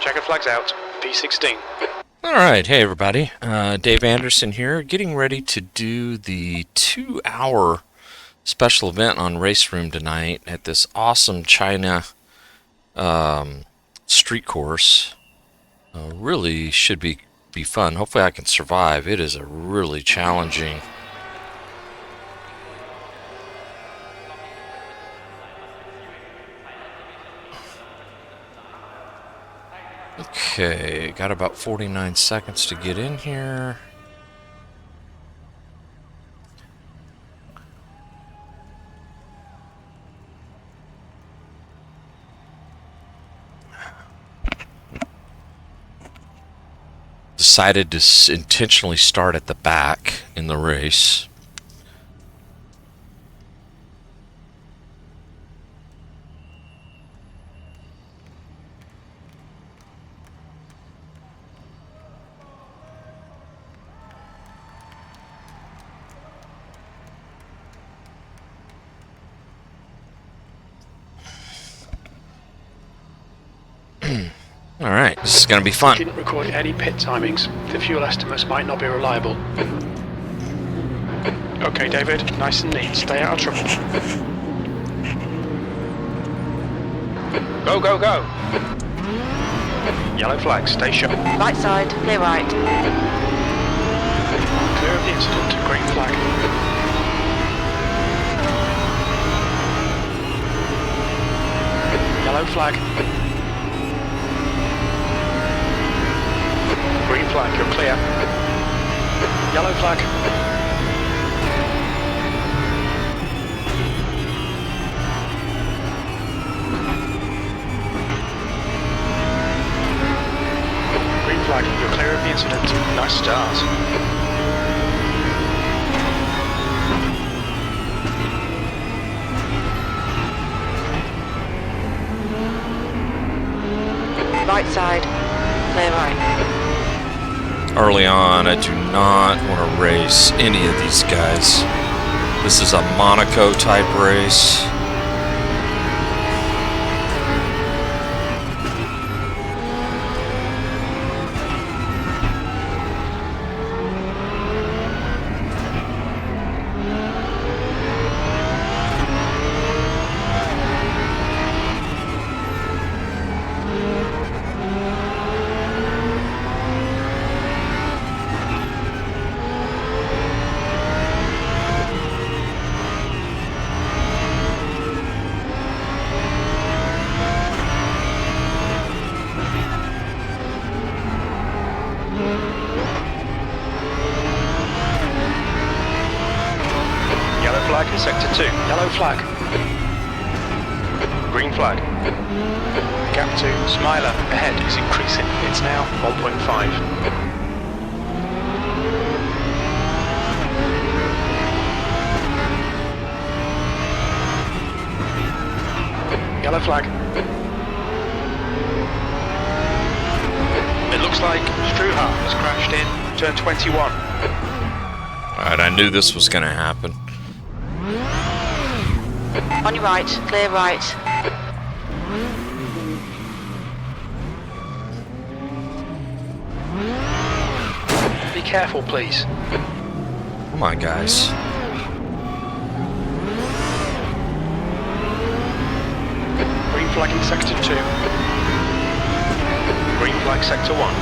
Checker flags out. P16. Alright, hey everybody. Dave Anderson here, getting ready to do the 2-hour special event on Raceroom tonight at this awesome China street course. Really should be fun. Hopefully I can survive. It is a really challenging. Okay, got about 49 seconds to get in here. Decided to intentionally start at the back in the race. Alright, this is going to be fun. Didn't record any pit timings. The fuel estimates might not be reliable. Okay, David, nice and neat. Stay out of trouble. Go, go, go! Yellow flag, stay sharp. Right side, clear right. Clear of the incident, green flag. Yellow flag. Green flag, you're clear. Yellow flag. Green flag, you're clear of the incident. Nice start. Right side, clear right. Early on, I do not want to race any of these guys. This is a Monaco type race. Flag in sector 2. Yellow flag. Green flag. Gap 2. Smiler ahead is increasing. It's now 1.5. Yellow flag. It looks like Struha has crashed in turn 21. Alright, I knew this was going to happen. On your right, clear right. Be careful, please. Come on, guys. Green flag in sector 2. Green flag sector 1.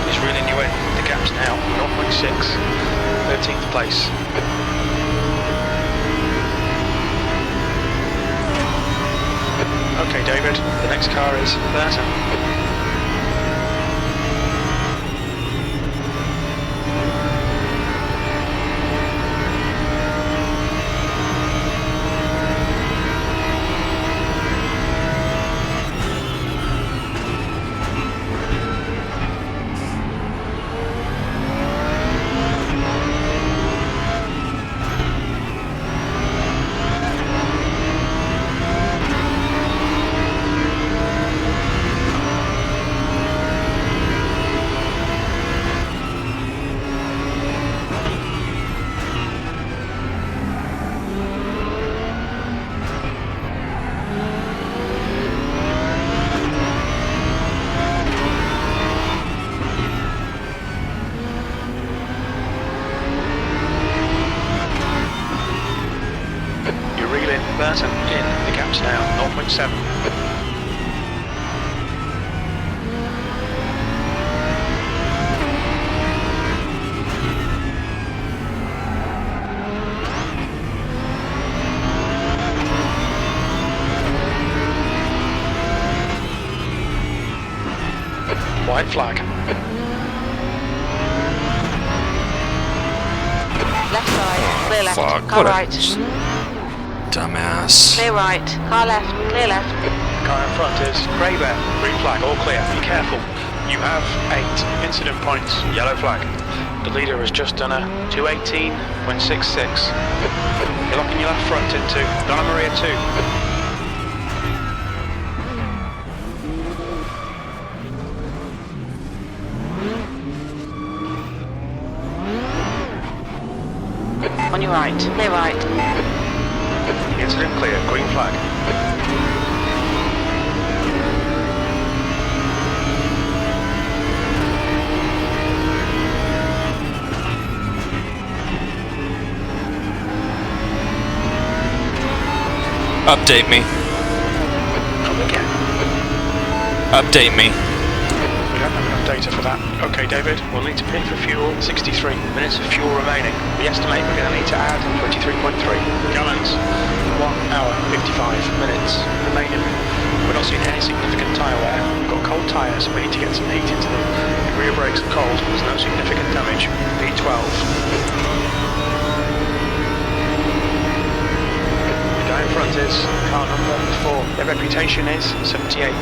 Is reeling you in. The gap's now 0.6. 13th place. Okay, David, the next car is Berta. 23.7. White flag. Left side, clear left. Fuck, Car what a right. dumbass. Clear right. Car left, clear left. Car in front is grey bear. Green flag, all clear. Be careful. You have 8 incident points. Yellow flag. The leader has just done a 218.66. You're locking your left front into Donna Maria 2. On your right, clear right. Incident clear, green flag. Update me. Come again. Update me. We don't have enough data for that. Okay, David, we'll need to pay for fuel. 63 minutes of fuel remaining. We estimate we're going to need to add 23.3 gallons. 1 hour, 55 minutes remaining. We're not seeing any significant tyre wear. We've got cold tyres, we need to get some heat into them. The rear brakes are cold, there's no significant damage. V12. The guy in front is car number 4. Their reputation is 78.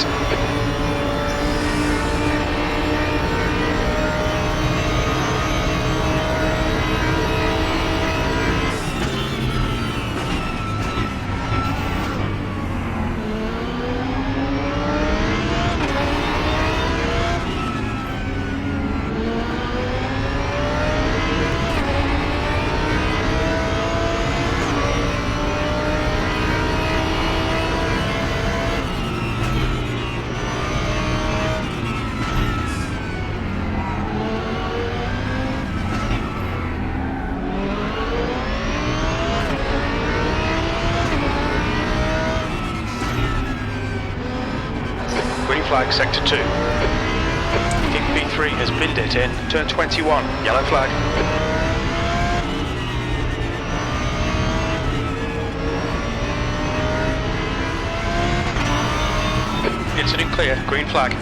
Flag sector 2. King P3 has binned it in turn 21, yellow flag. Incident clear, green flag.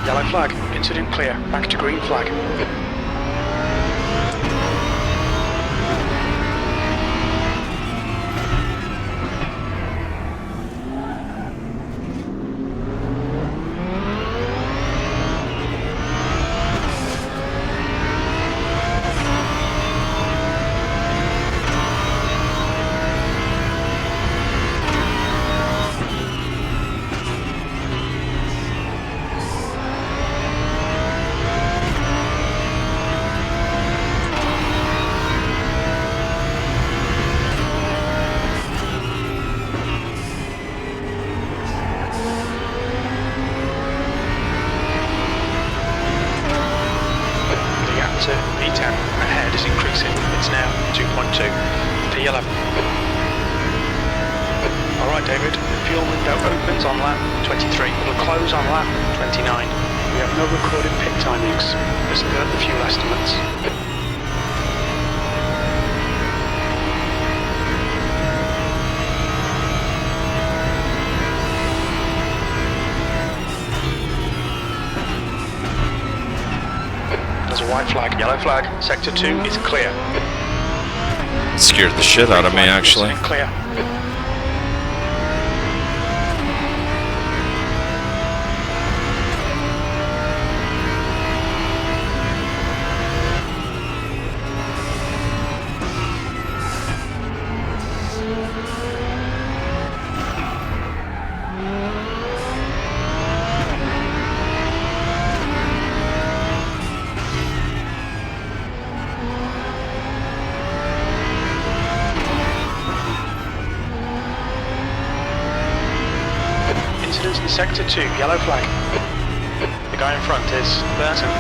Yellow flag, incident clear, back to green flag. P10 ahead is increasing, it's now 2.2, P11. Alright David, the fuel window opens on lap 23, it'll close on lap 29. We have no recorded pit timings, let's look at the fuel estimates. There's a white flag, yellow flag, sector 2 is clear. Scared the shit out of me, actually. Clear. distance in sector 2, yellow flag. The guy in front is Burton.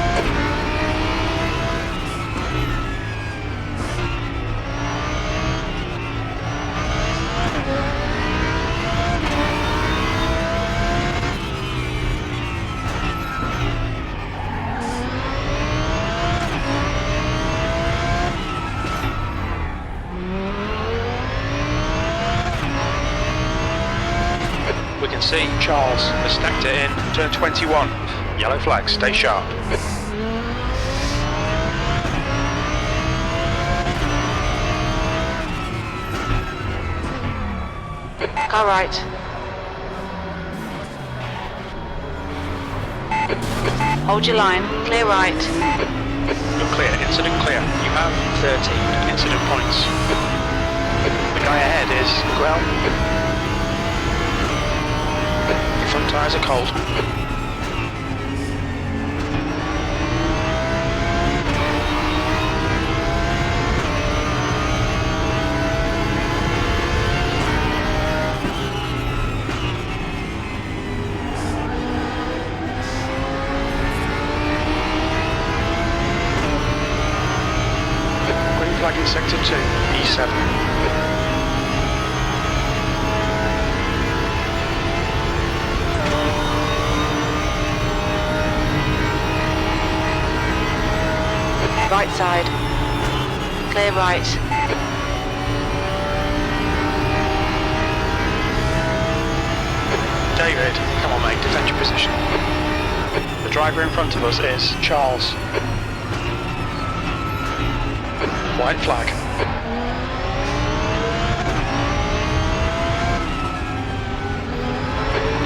We can see Charles has stacked it in, turn 21. Yellow flag, stay sharp. Car right. Hold your line, clear right. You're clear, incident clear. You have 13 incident points. The guy ahead is Grell. Your front tyres are cold. Green flag in sector 2, E7. Right side. Clear right. David, come on mate, defend your position. The driver in front of us is Charles. White flag.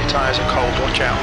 Your tyres are cold, watch out.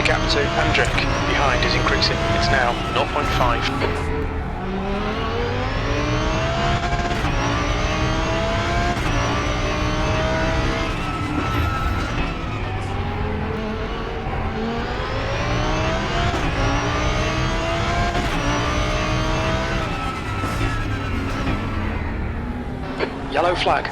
Gap to Andrick behind is increasing. It's now 0.5. Yellow flag.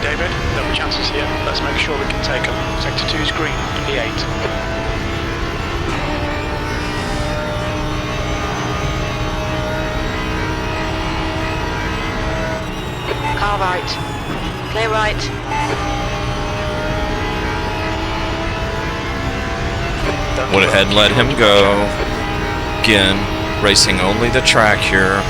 David, there are chances here. Let's make sure we can take them. Sector 2 is green, E8. Car right. Clear right. Went ahead and let him go. Again, racing only the track here.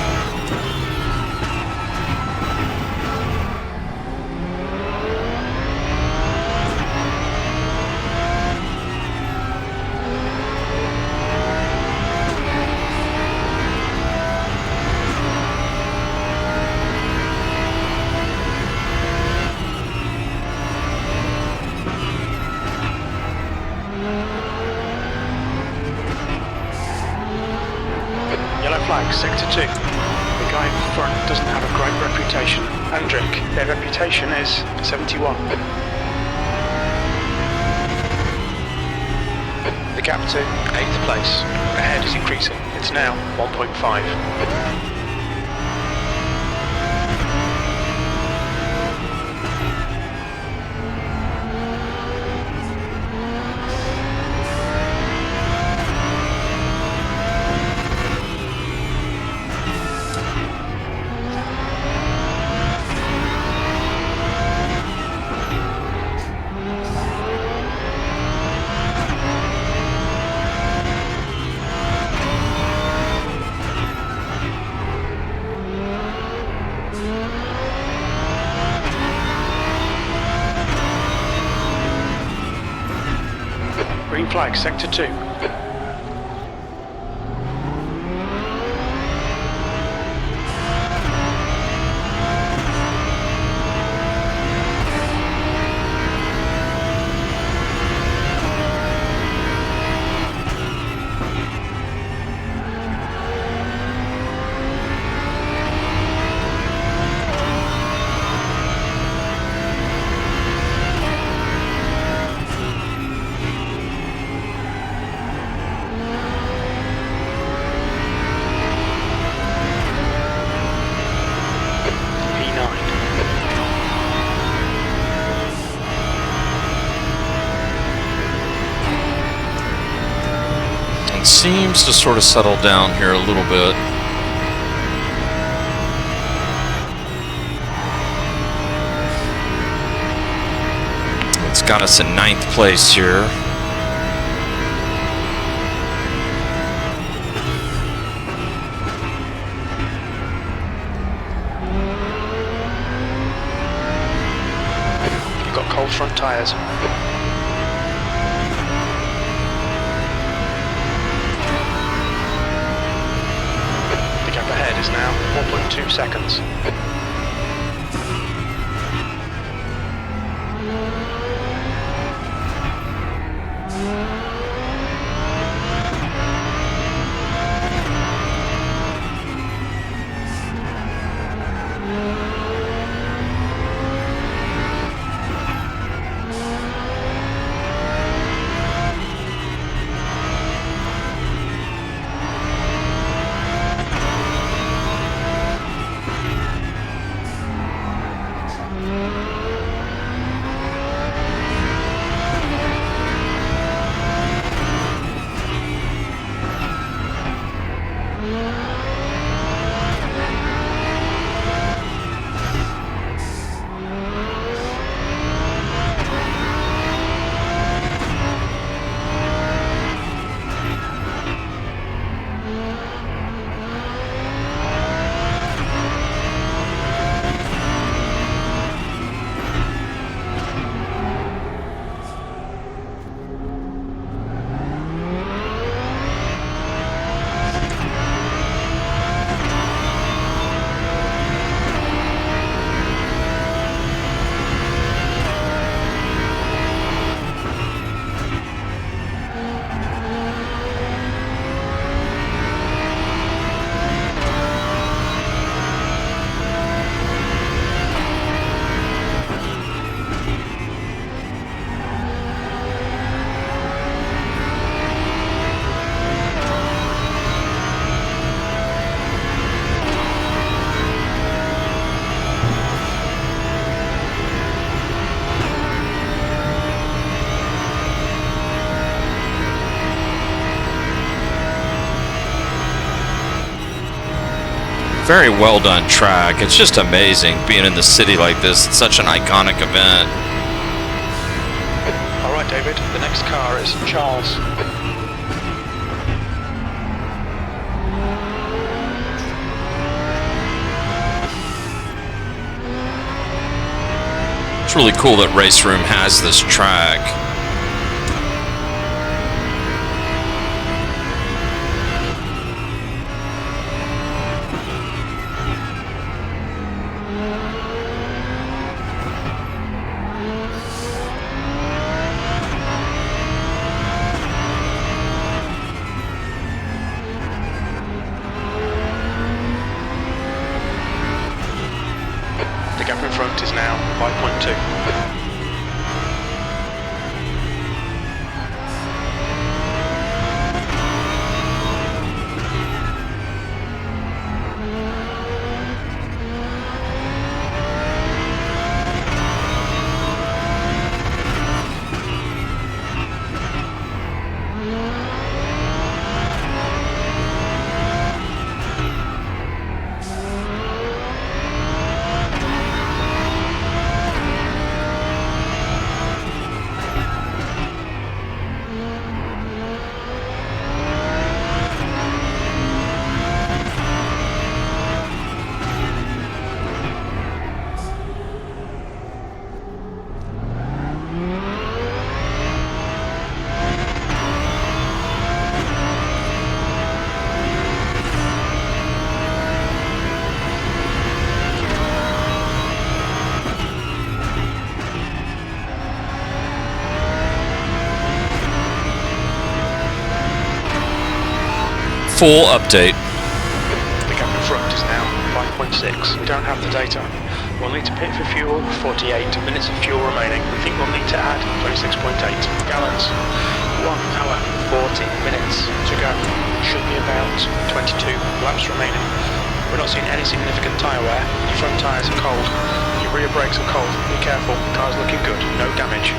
Flag, sector 2. The guy in front doesn't have a great reputation. Andrick, their reputation is 71. The gap to 8th place. Ahead is increasing. It's now 1.5. Green flag, sector 2. Seems to sort of settle down here a little bit. It's got us in 9th place here. You've got cold front tyres. Ahead is now 1.2 seconds. Very well done track. It's just amazing being in the city like this. It's such an iconic event. All right, David, the next car is Charles. It's really cool that Raceroom has this track. The gap in front is now 5.2. full update. The gap in front is now 5.6. We don't have the data. We'll need to pit for fuel, 48 minutes of fuel remaining. We think we'll need to add 26.8 gallons. 1 hour, 40 minutes to go. Should be about 22 laps remaining. We're not seeing any significant tyre wear. Your front tyres are cold. Your rear brakes are cold. Be careful. The car's looking good. No damage.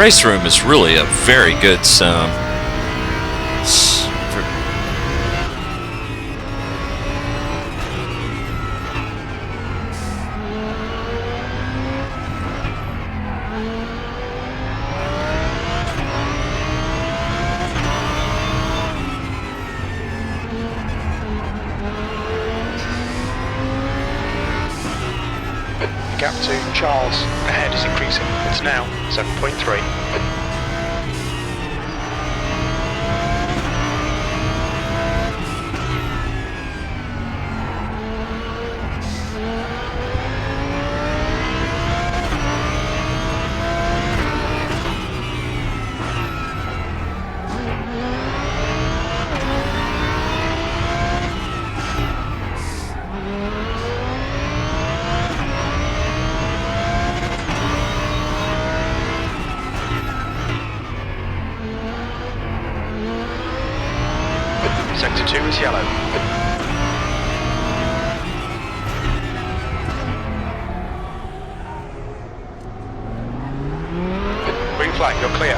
Raceroom is really a very good The gap to Charles ahead is increasing. It's now 7.3. Sector 2 is yellow. Green flag, you're clear.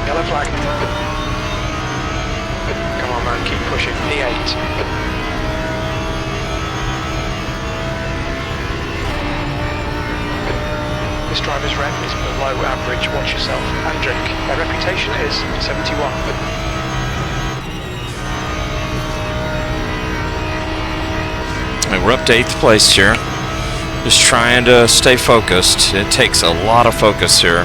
Yellow flag. Come on man, keep pushing. P8. This driver's rep is below average, watch yourself and drink. Their reputation is 71. We're up to 8th place here. Just trying to stay focused. It takes a lot of focus here.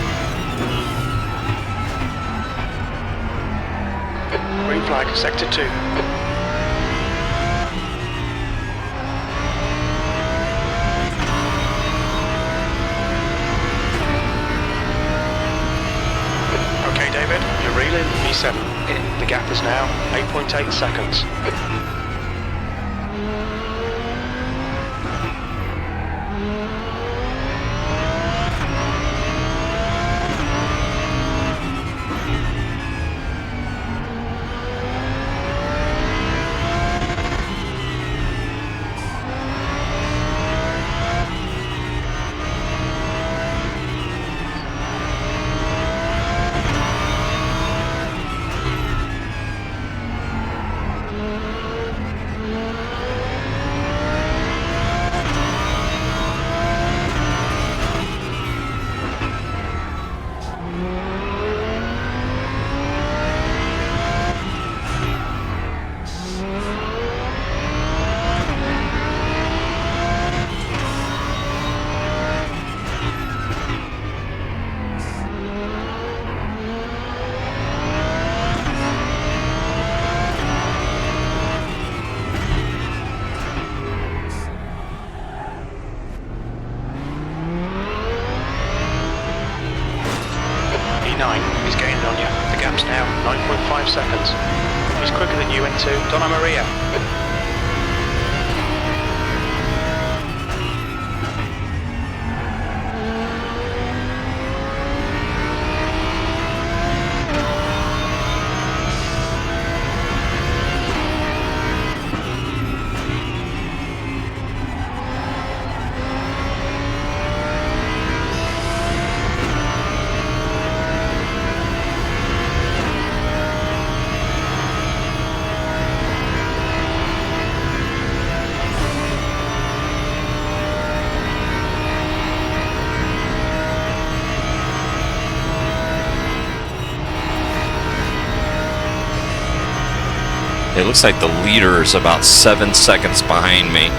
Green flag, sector 2. Okay David, you're reeling, E7 in. The gap is now 8.8 seconds. looks like the leader is about 7 seconds behind me.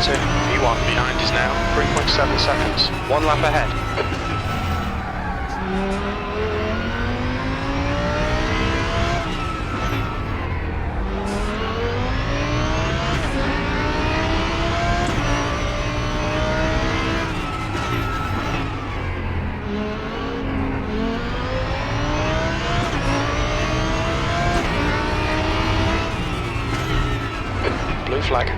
V1 behind is now 3.7 seconds. 1 lap ahead. Blue flag.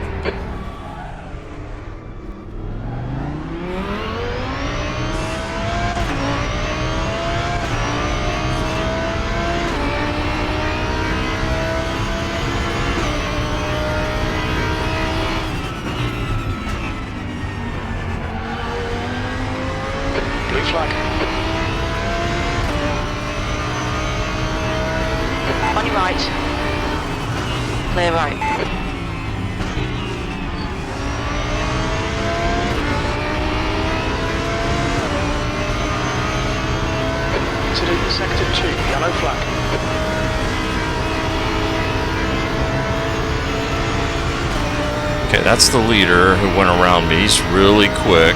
Blue flag. On your right. Clear right. Incident sector 2, yellow flag. Okay, that's the leader who went around me. He's really quick.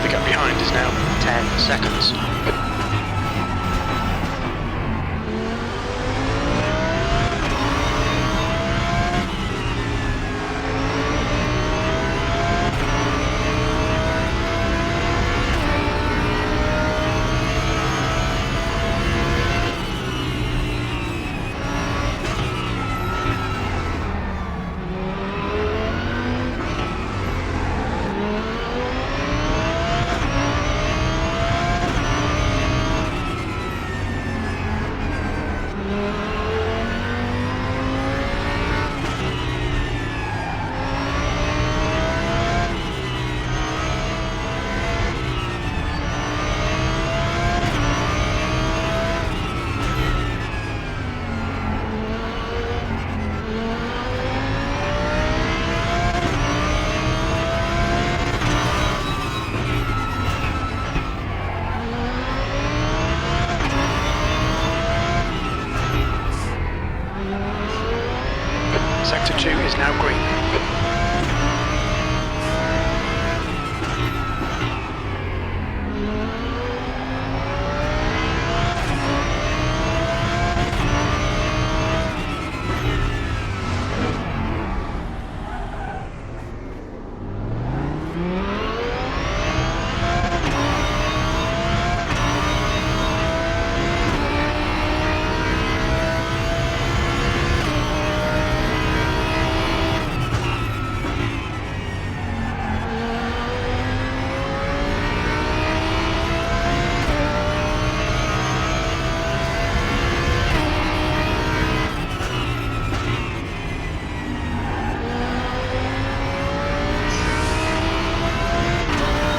The gap behind is now 10 seconds. Sector 2 is now green.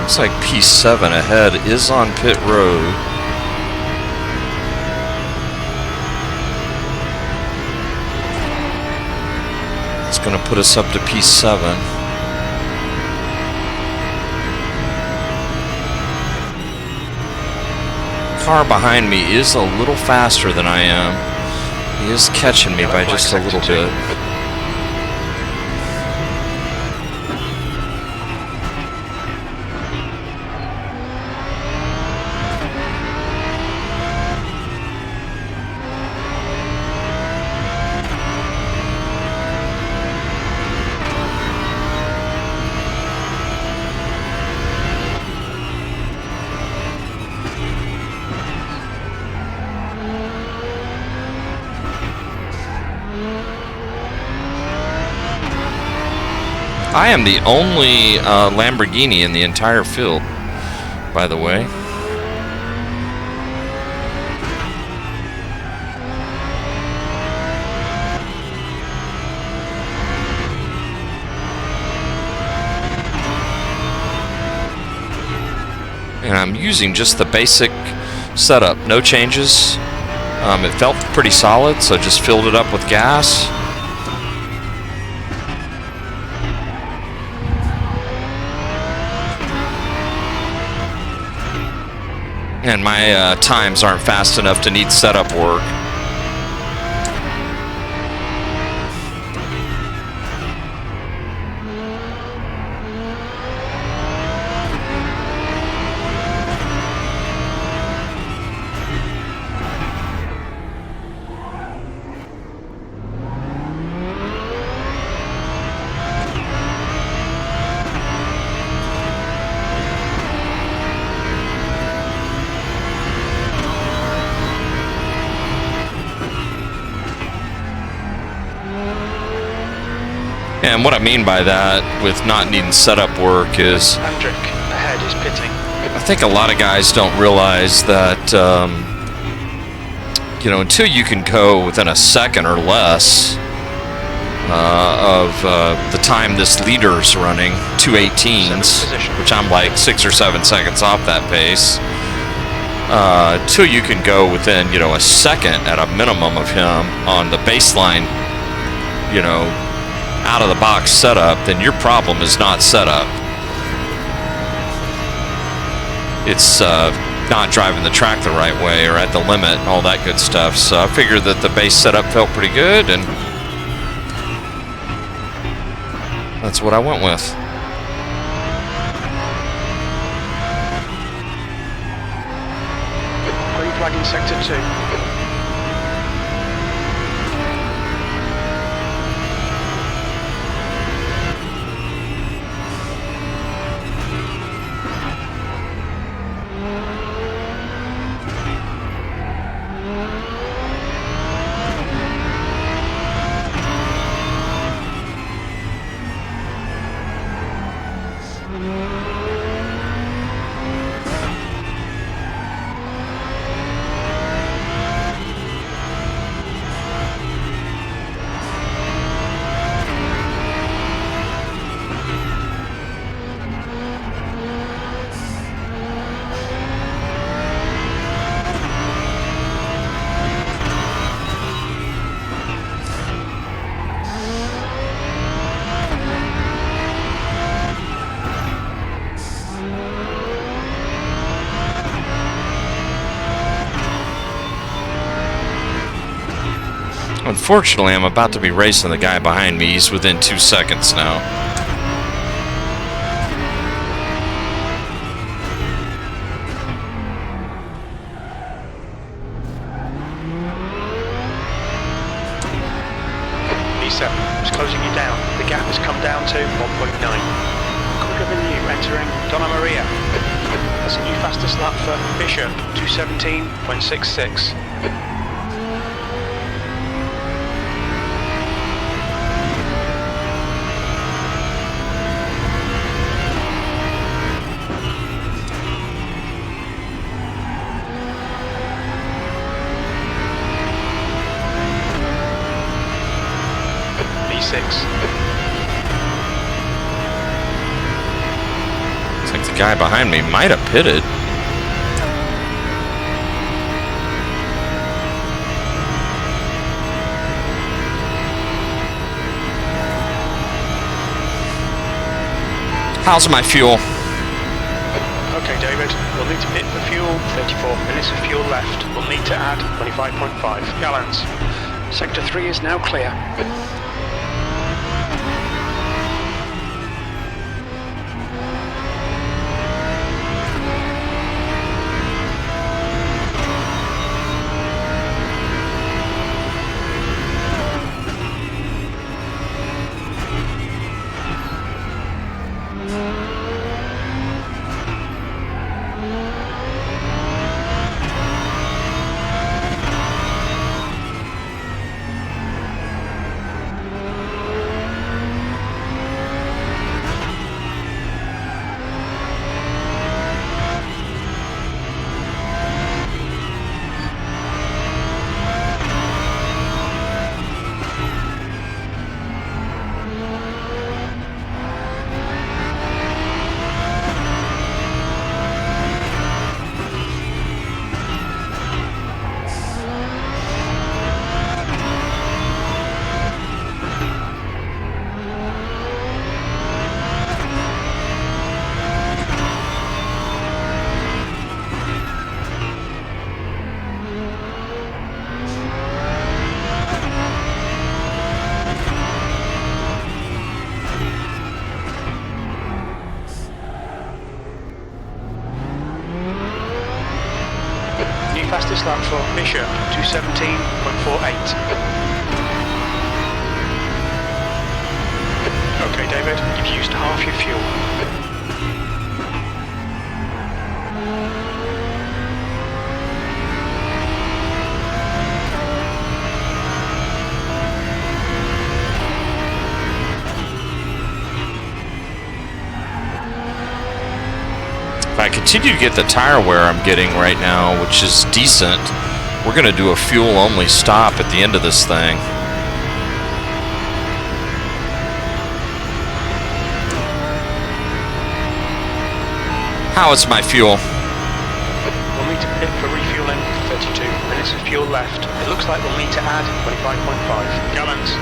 Looks like P7 ahead is on pit road. It's going to put us up to P7. Car behind me is a little faster than I am. He is catching me by just a little bit. I am the only Lamborghini in the entire field, by the way. And I'm using just the basic setup, no changes. It felt pretty solid, so just filled it up with gas. And my times aren't fast enough to need setup work. And what I mean by that, with not needing setup work, is Hendrick, ahead is pitting. I think a lot of guys don't realize that, you know, until you can go within a second or less of the time this leader's running, 2:18s, which I'm like 6 or 7 seconds off that pace, till you can go within, you know, a second at a minimum of him on the baseline, you know, out of the box setup, then your problem is not setup. It's not driving the track the right way or at the limit, all that good stuff. So I figured that the base setup felt pretty good, and that's what I went with. Green flag in sector 2. Unfortunately, I'm about to be racing the guy behind me. He's within 2 seconds now. B7 is closing you down. The gap has come down to 1.9. Quicker than you entering Donna Maria. That's a new fastest lap for Bishop, 2:17.66. B6. Looks like the guy behind me might have pitted. How's my fuel? Okay, David, we'll need to pit for fuel. 34 minutes of fuel left. We'll need to add 25.5 gallons. Sector 3 is now clear. new fastest lap for Bishop, 2:17.48. Okay, David, you've used half your fuel. If I continue to get the tire wear I'm getting right now, which is decent, we're going to do a fuel-only stop at the end of this thing. How is my fuel? We'll need to pit for refueling, 32 minutes of fuel left. It looks like we'll need to add 25.5 gallons.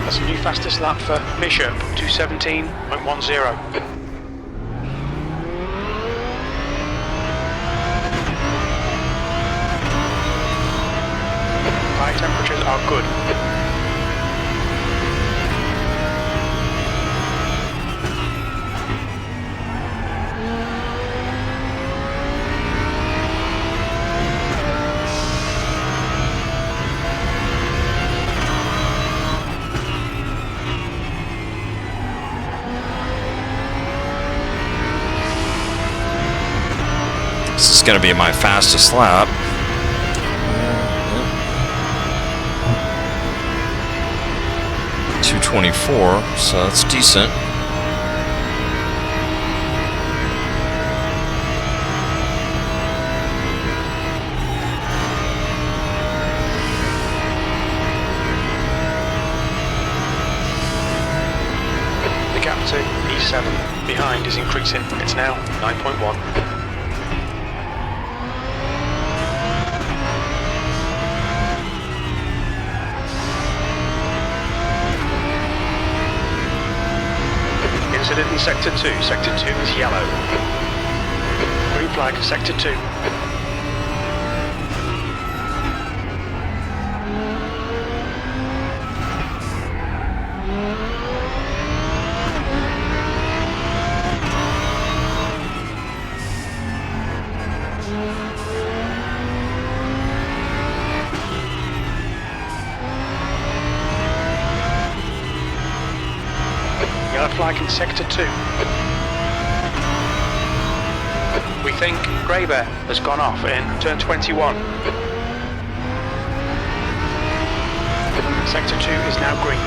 That's a new fastest lap for Bishop, 2:17.10. Tire temperatures are good. This is going to be my fastest lap. 2:24, so that's decent. The gap to E7 behind is increasing. It's now 9.1. Incident in Sector 2. Sector 2 is yellow. Green flag for Sector 2. Yellow flag in Sector 2. We think Grey Bear has gone off in turn 21. Sector 2 is now green.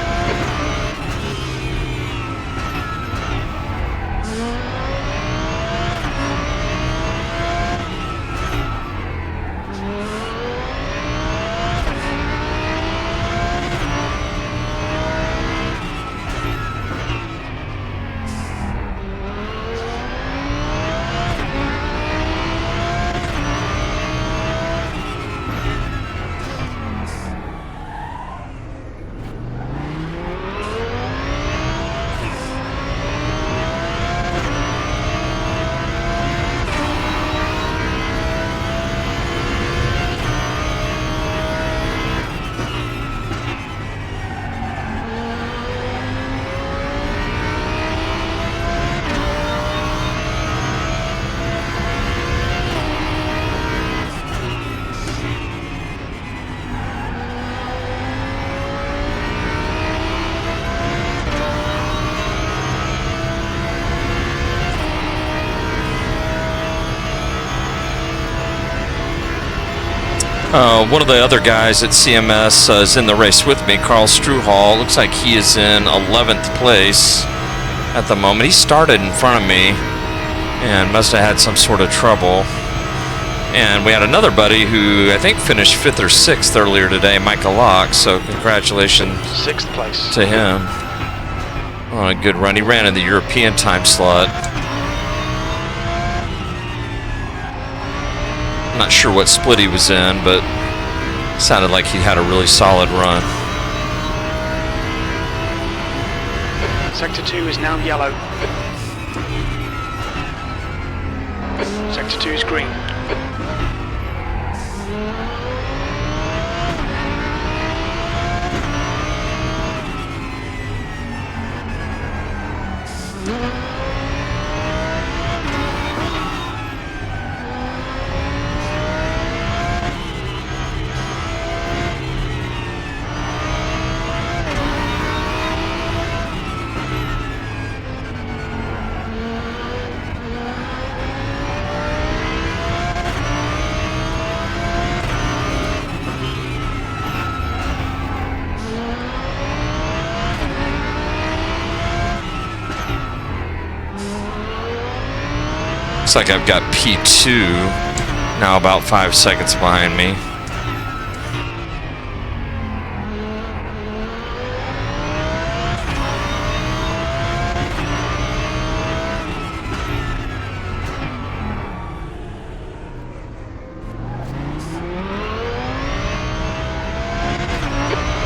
One of the other guys at CMS is in the race with me, Carl Struhal. Looks like he is in 11th place at the moment. He started in front of me and must have had some sort of trouble. And we had another buddy who I think finished 5th or 6th earlier today, Michael Locke. So congratulations 6th place to him on a good run. He ran in the European time slot. I'm not sure what split he was in, but it sounded like he had a really solid run. Sector 2 is now yellow. Sector 2 is green. Looks like I've got P2 now about 5 seconds behind me.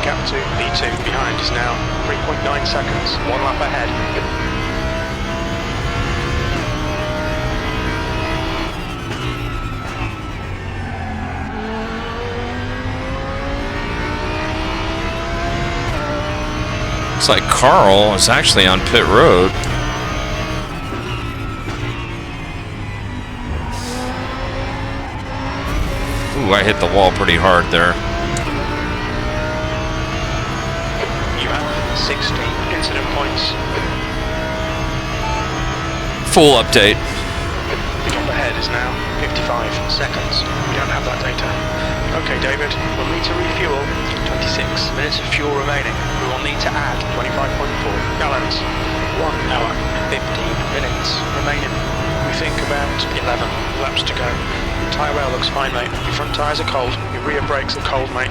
Gap to P2 behind is now 3.9 seconds, 1 lap ahead. Looks like Carl is actually on pit road. Ooh, I hit the wall pretty hard there. You have 60 incident points. Full update. The gap ahead is now 55 seconds. We don't have that data. Okay, David, we'll need to refuel. 26 minutes of fuel remaining. We will need to add 25.4 gallons. 1 hour, 15 minutes remaining. We think about 11 laps to go. Your tyre rail looks fine, mate. Your front tyres are cold. Your rear brakes are cold, mate.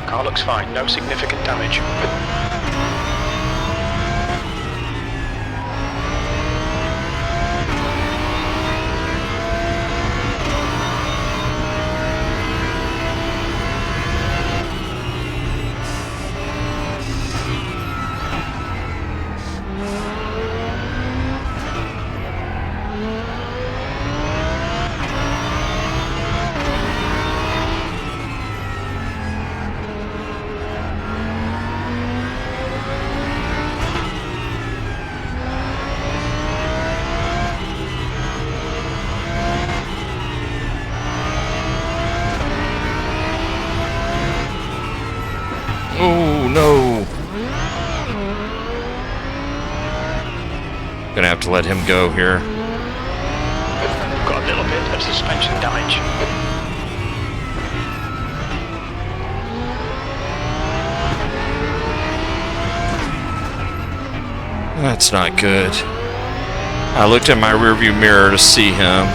Car looks fine. No significant damage. Oh no! Gonna have to let him go here. We've got a little bit of suspension damage. That's not good. I looked in my rearview mirror to see him.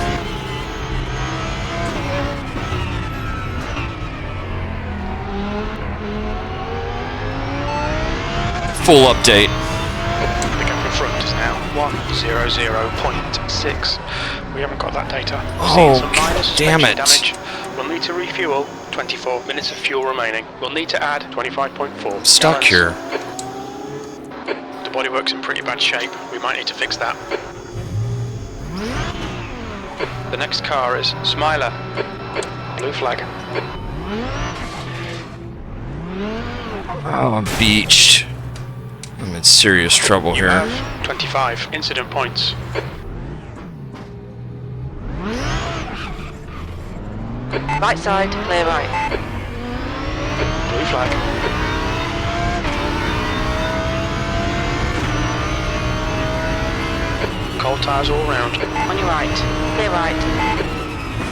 Full update. The gap in front is now 100.6. We haven't got that data. Oh, Some minor damn suspension it. damage. We'll need to refuel. 24 minutes of fuel remaining. We'll need to add 25.4 Stuck gallons. here. The bodywork's in pretty bad shape. We might need to fix that. The next car is Smiler. Blue flag. Oh, I'm beached. I'm in serious trouble You here. have 25 incident points. Right side, clear right. Blue flag. Cold tyres all round. On your right, clear right.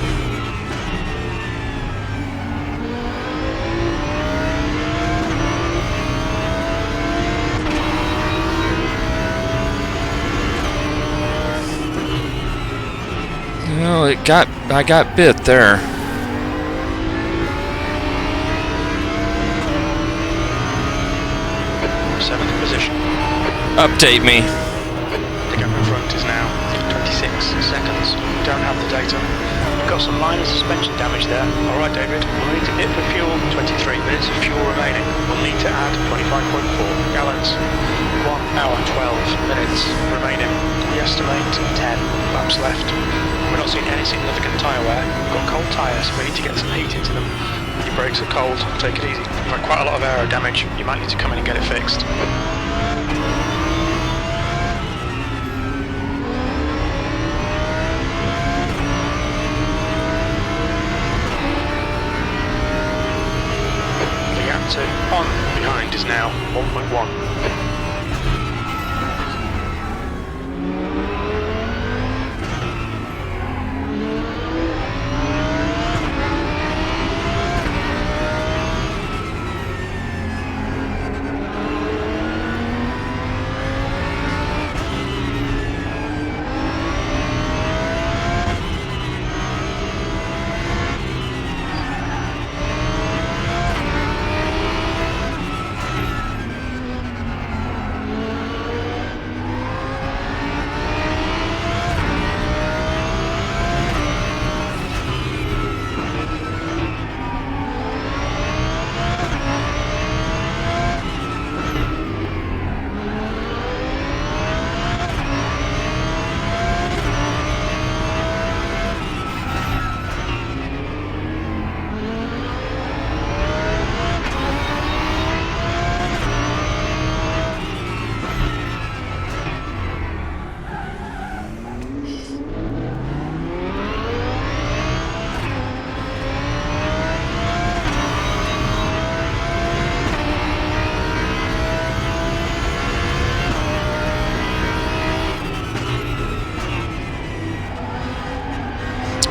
I got bit there. 7th position. Update me. The gap in front is now 26 seconds. Don't have the data. You've got some minor suspension damage there. Alright, David. We'll need to hit for fuel. 23 minutes of fuel remaining. We'll need to add 25.4 gallons. 1 hour 12 minutes remaining. We estimate 10 laps left. We're not seeing any significant tyre wear. We've got cold tyres. We need to get some heat into them. Your brakes are cold. Take it easy. You've had quite a lot of aero damage. You might need to come in and get it fixed. On behind is now 1.1.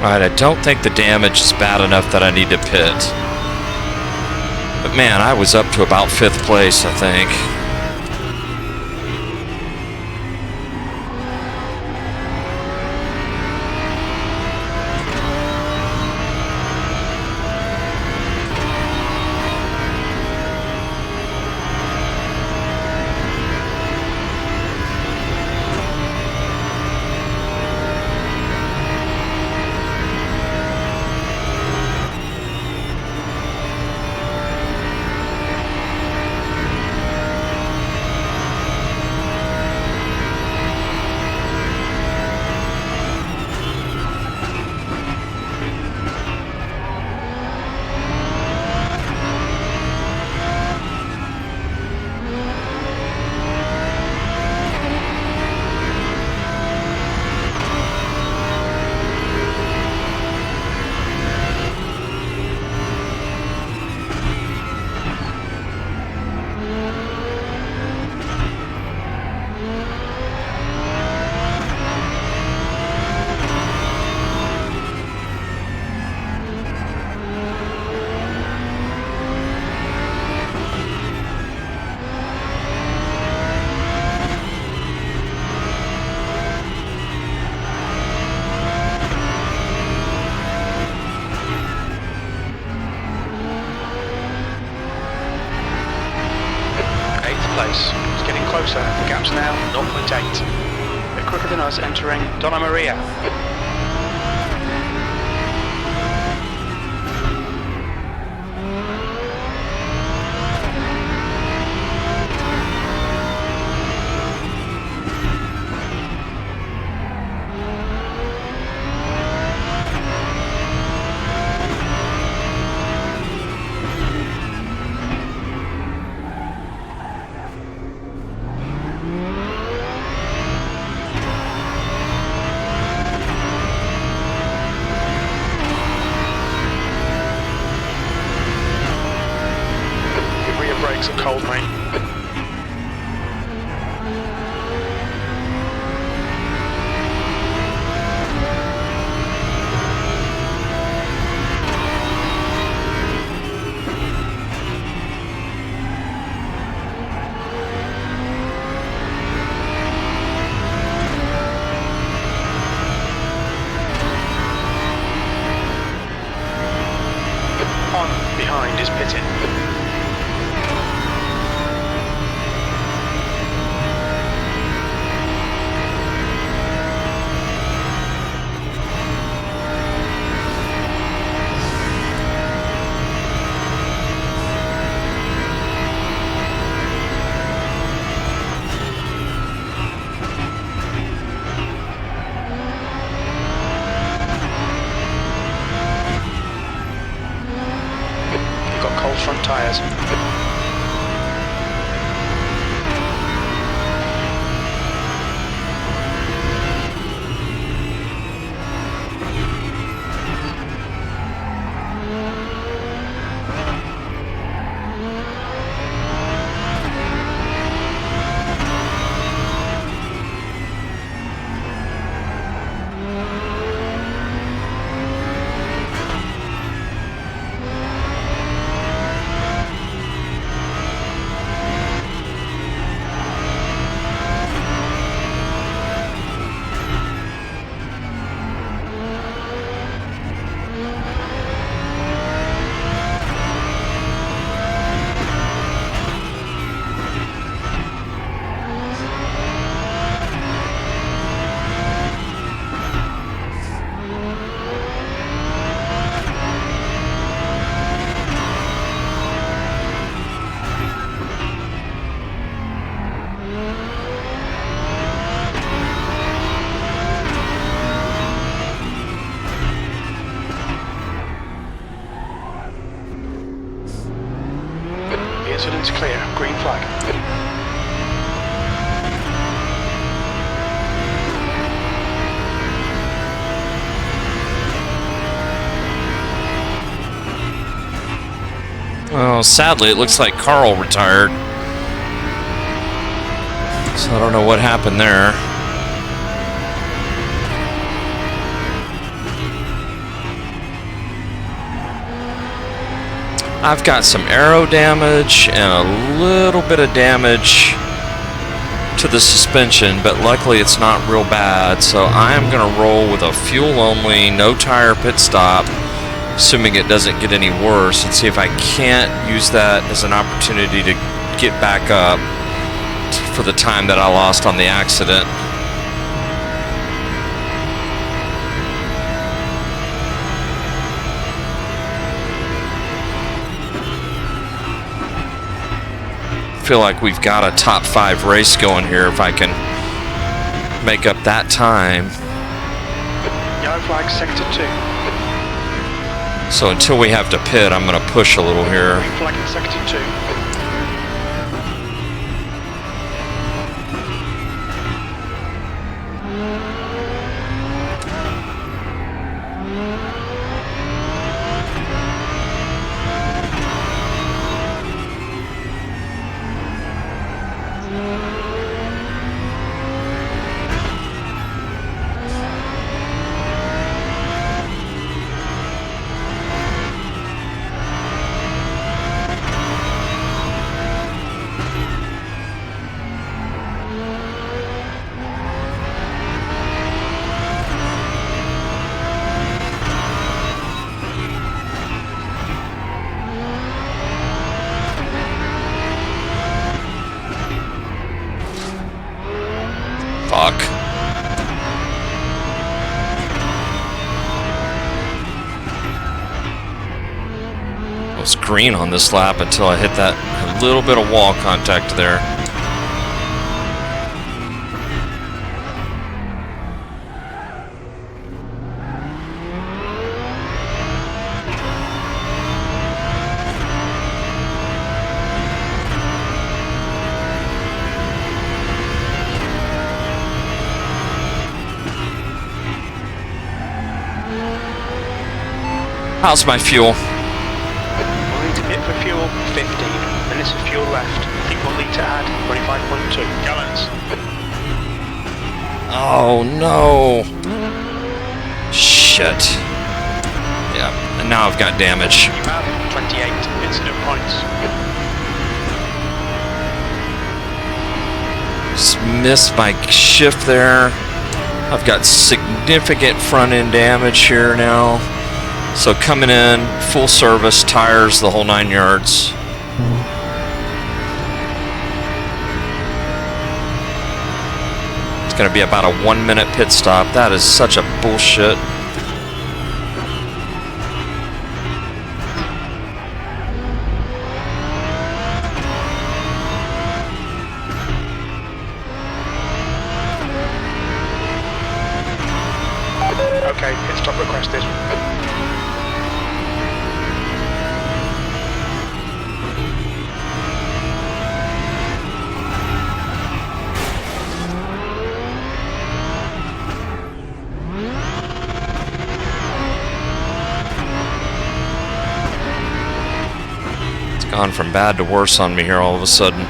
Alright, I don't think the damage is bad enough that I need to pit. But man, I was up to about 5th place, I think. It's getting closer. The gap's now 0.8. A bit quicker than us entering Donna Maria. Brakes are cold, mate. to pit in. Cold front tyres. Incident's clear. Green flag. Well, sadly, it looks like Carl retired. So I don't know what happened there. I've got some aero damage and a little bit of damage to the suspension, but luckily it's not real bad. So I am going to roll with a fuel only, no tire pit stop, assuming it doesn't get any worse, and see if I can't use that as an opportunity to get back up for the time that I lost on the accident. Feel like we've got a top 5 race going here if I can make up that time. Yellow flag, sector 2. So until we have to pit, I'm going to push a little here. Green flag in sector 2. Fuck. It was green on this lap until I hit that little bit of wall contact there. How's my fuel? We'll need to pit for fuel, 15 minutes of fuel left. I think we'll need to add 25.2 gallons. Oh no. Shit. Yeah, and now I've got damage. You have 28 incident points. Just missed my shift there. I've got significant front end damage here now. So coming in, full service, tires, the whole 9 yards. It's going to be about a 1-minute pit stop. That is such a bullshit. Okay, pit stop requested. It's gone from bad to worse on me here all of a sudden.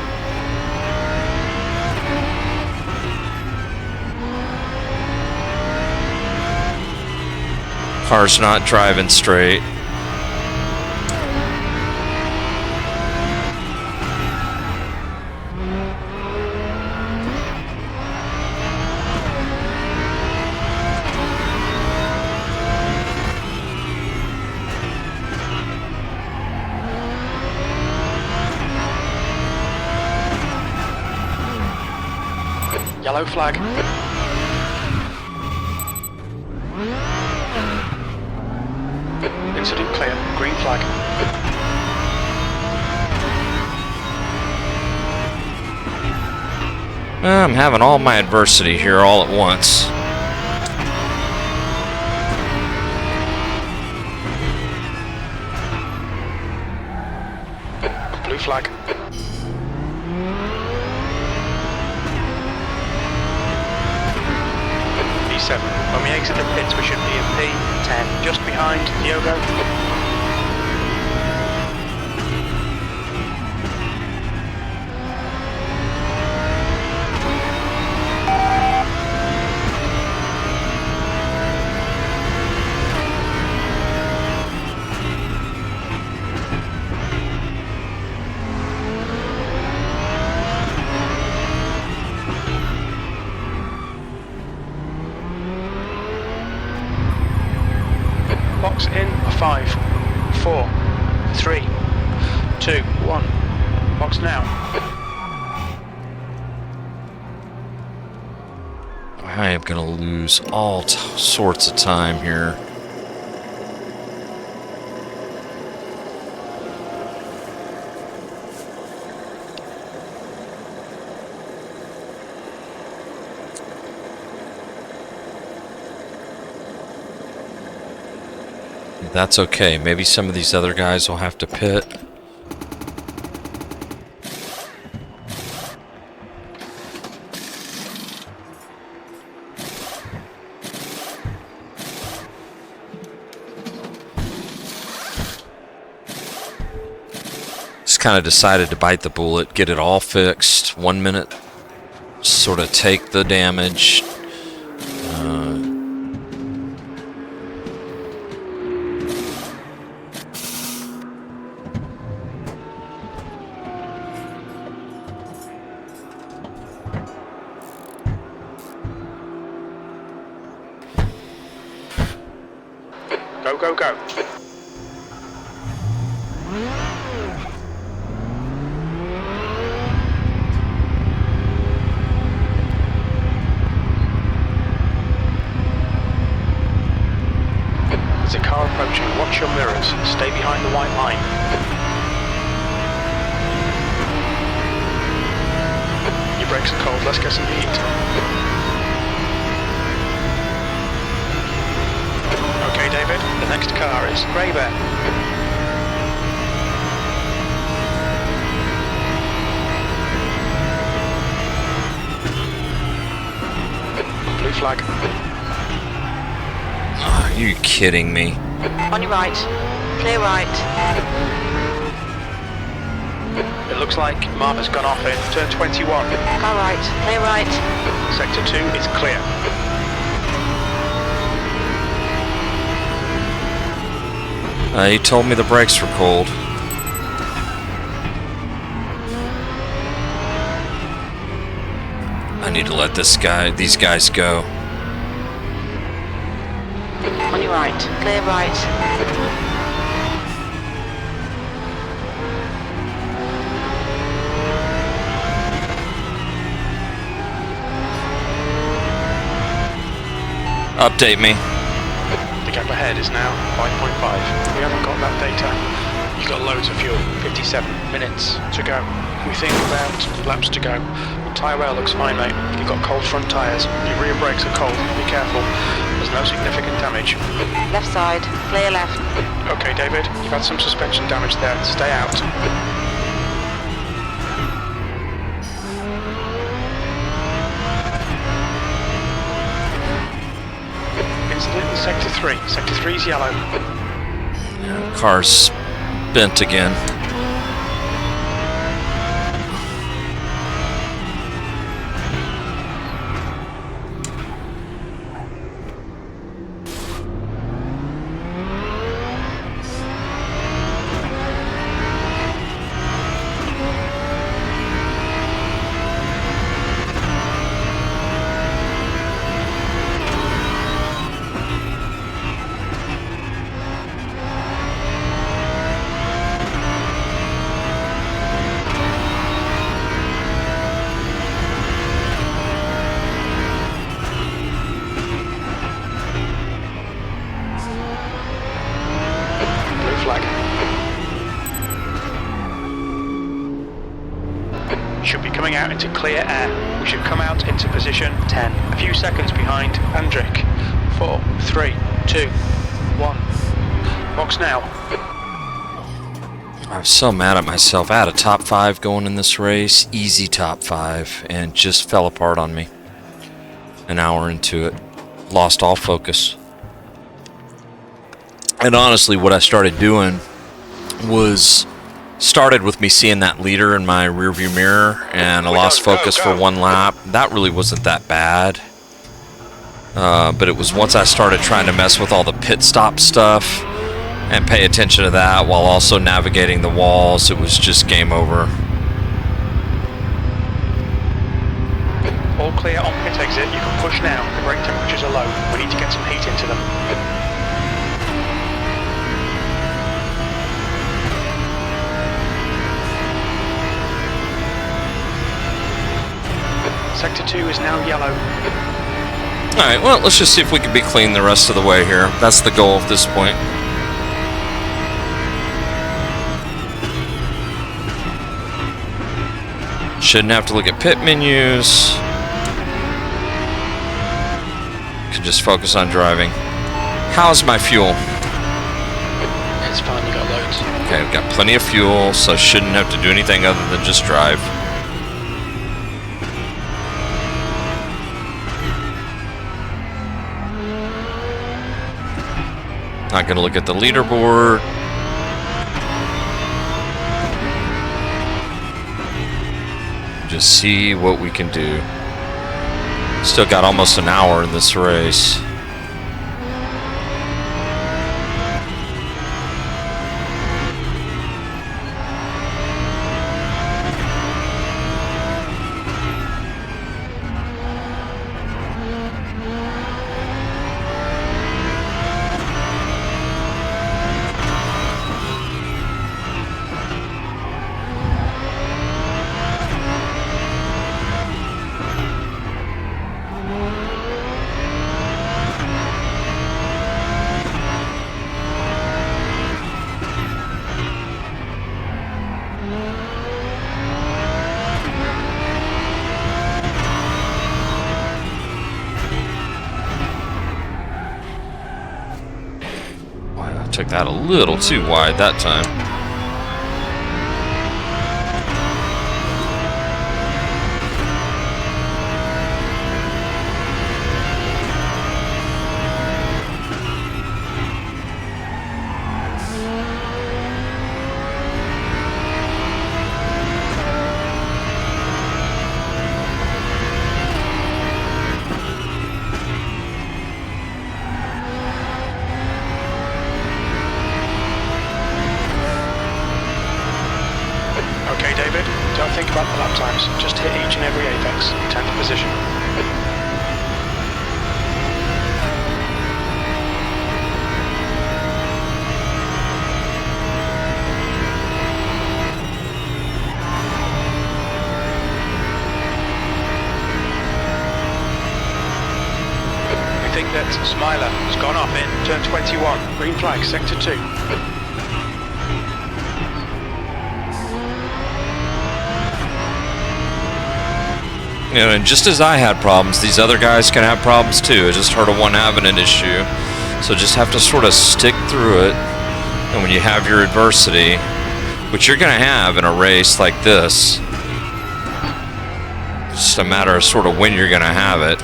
Car's not driving straight. Yellow flag. Incident clear. Green flag. I'm having all my adversity here all at once. Blue flag. P7. When we exit the pits, we should be in P10, just behind Diogo. Box in 5, 4, 3, 2, 1. Box now. I am going to lose all sorts of time here. That's okay. Maybe some of these other guys will have to pit. Just kind of decided to bite the bullet, get it all fixed. 1 minute, sort of take the damage. Go, go, go. There's a car approaching. Watch your mirrors. Stay behind the white line. Your brakes are cold. Let's get some heat. Okay, David, the next car is Grey Bear. Blue flag. Are you kidding me? On your right. Clear right. It looks like Marva's gone off in turn 21. Car right. Clear right. Sector 2 is clear. He told me the brakes were cold. I need to let these guys go. On your right. Clear right. Update me. The gap ahead is now 5.5. We haven't got that data. You've got loads of fuel. 57 minutes to go. We think about laps to go. Tyre wear looks fine, mate. You've got cold front tyres. Your rear brakes are cold. Be careful. There's no significant damage. Left side, clear left. Okay, David. You've had some suspension damage there. Stay out. Incident in Sector 3. Sector 3 is yellow. Car's bent again. Should be coming out into clear air. We should come out into position 10. A few seconds behind Andrik. 4, 3, 2, 1. Box now. I was so mad at myself. I had a top 5 going in this race, easy top 5, and just fell apart on me. An hour into it, lost all focus. And honestly, what I started doing was started with me seeing that leader in my rearview mirror, and I lost focus for one lap. That really wasn't that bad. But it was once I started trying to mess with all the pit stop stuff and pay attention to that while also navigating the walls, it was just game over. All clear on pit exit. You can push now. The brake temperatures are low. We need to get some heat into them. Sector 2 is now yellow. Alright, well, let's just see if we can be clean the rest of the way here. That's the goal at this point. Shouldn't have to look at pit menus. Can just focus on driving. How's my fuel? It's fine, you got loads. Okay, I've got plenty of fuel, so shouldn't have to do anything other than just drive. Not going to look at the leaderboard. Just see what we can do. Still got almost an hour in this race. Took that a little too wide that time. Okay, David, don't think about the lap times. Just hit each and every apex. 10th position. We think that Smiler has gone off in turn 21. Green flag, sector 2. You know, and just as I had problems, these other guys can have problems too. I just heard of one having an issue. So just have to sort of stick through it. And when you have your adversity, which you're going to have in a race like this, it's just a matter of sort of when you're going to have it.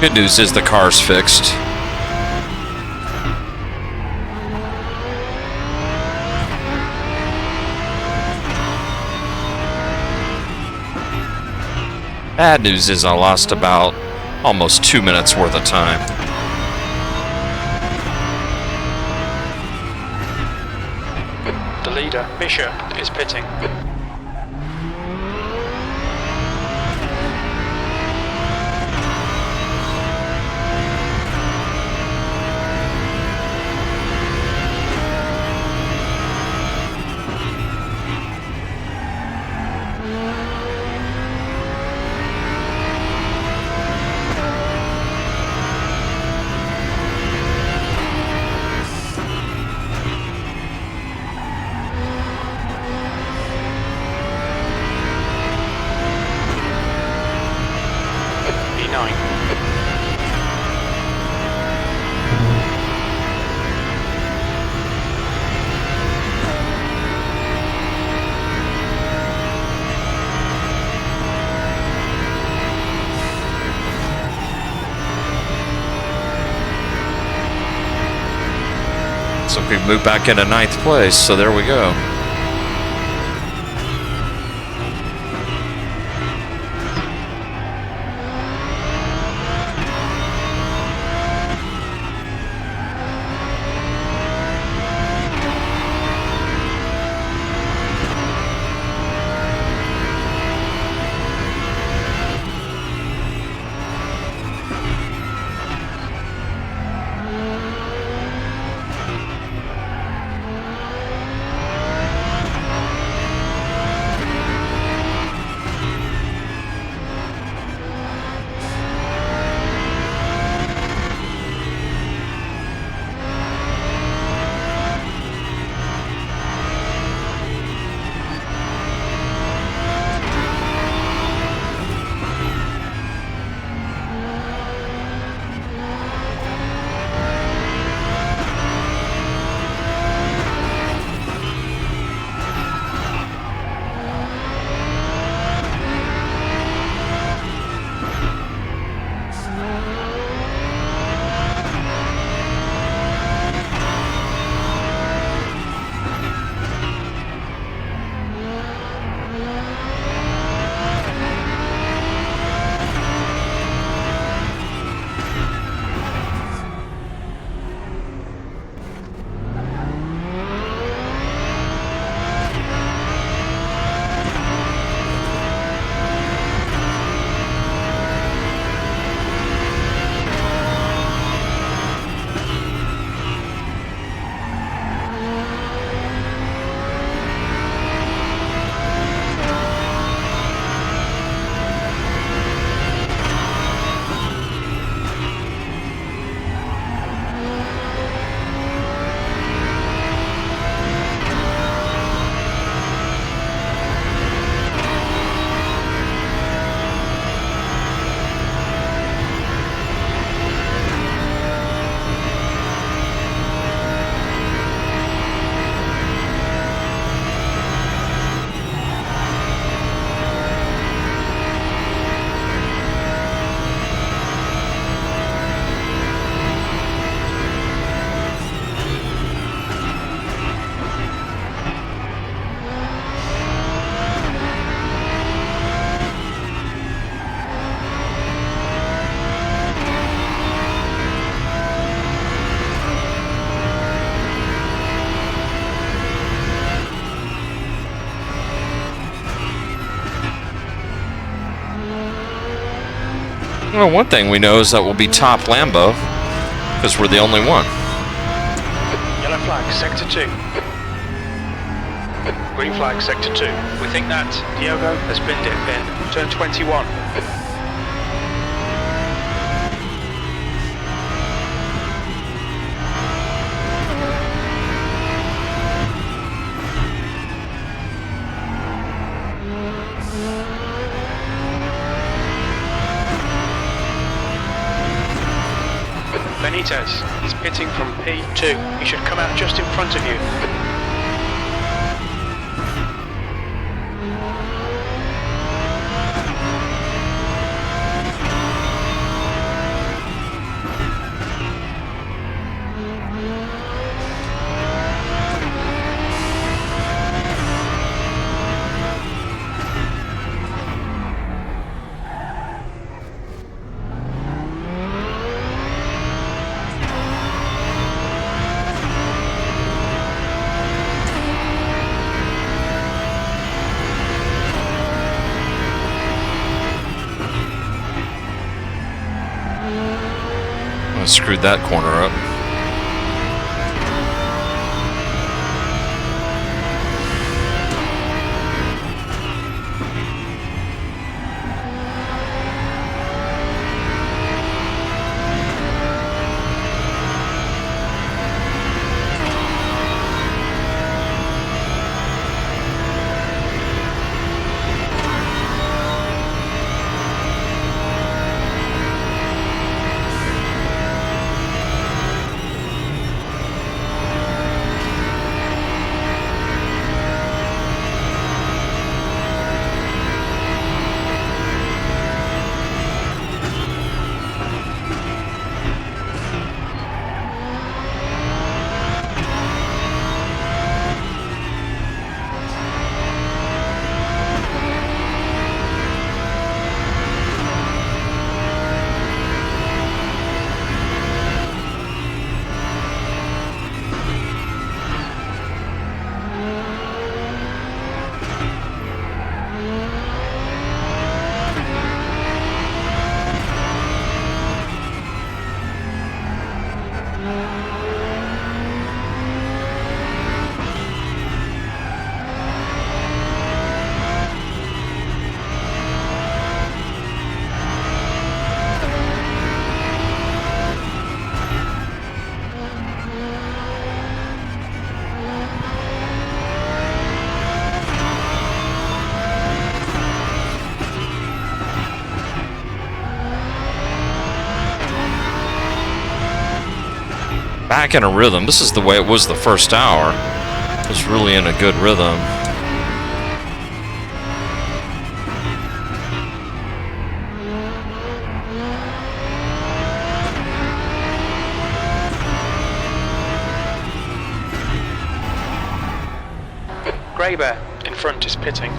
Good news is the car's fixed. Bad news is I lost about almost 2 minutes worth of time. The leader, Bishop, is pitting. So we move back into 9th place, so there we go. Well, one thing we know is that we'll be top Lambo, because we're the only one. Yellow flag, sector 2. Green flag, sector 2. We think that Diogo has been dipped in. Turn 21. Benitez is pitting from P2. He should come out just in front of you. I screwed that corner up. Back in a rhythm. This is the way it was the first hour. It was really in a good rhythm. Grey Bear in front is pitting.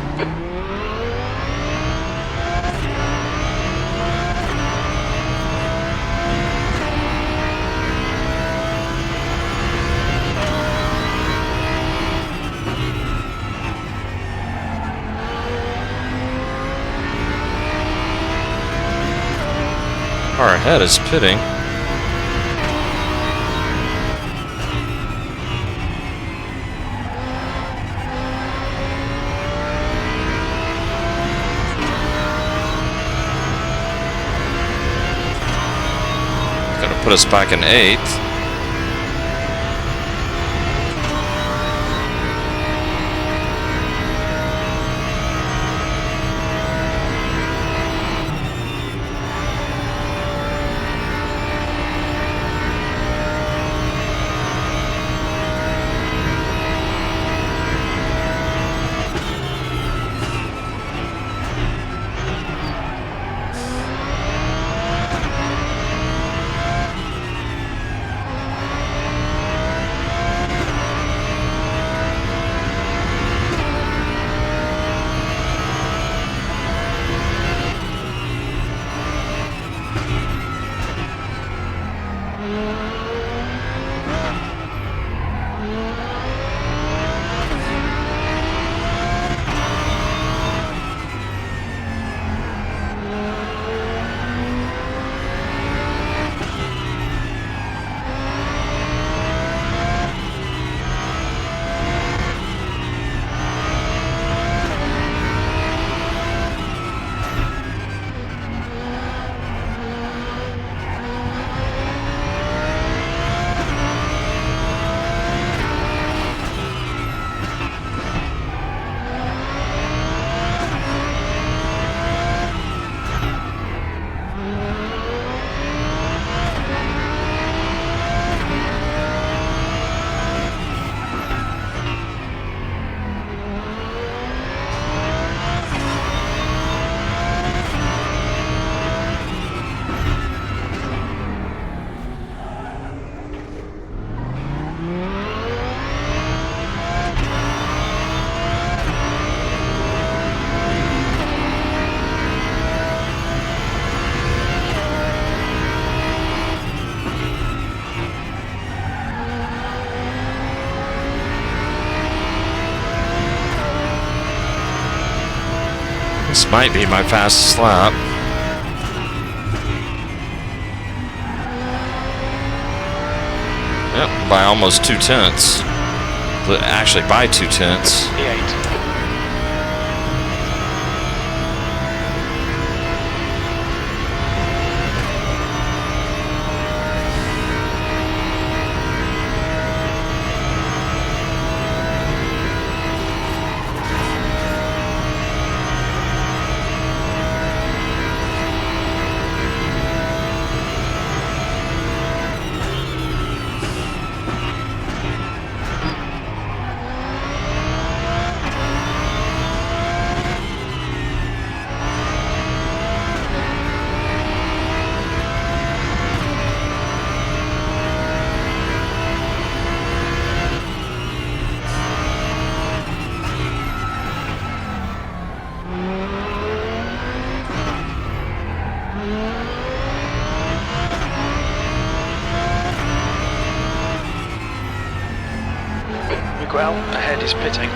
Car ahead is pitting. Gonna put us back in 8th. This might be my fastest lap. Yep, by almost 2/10. Actually, by 2/10. P8. Miguel, ahead is pitting.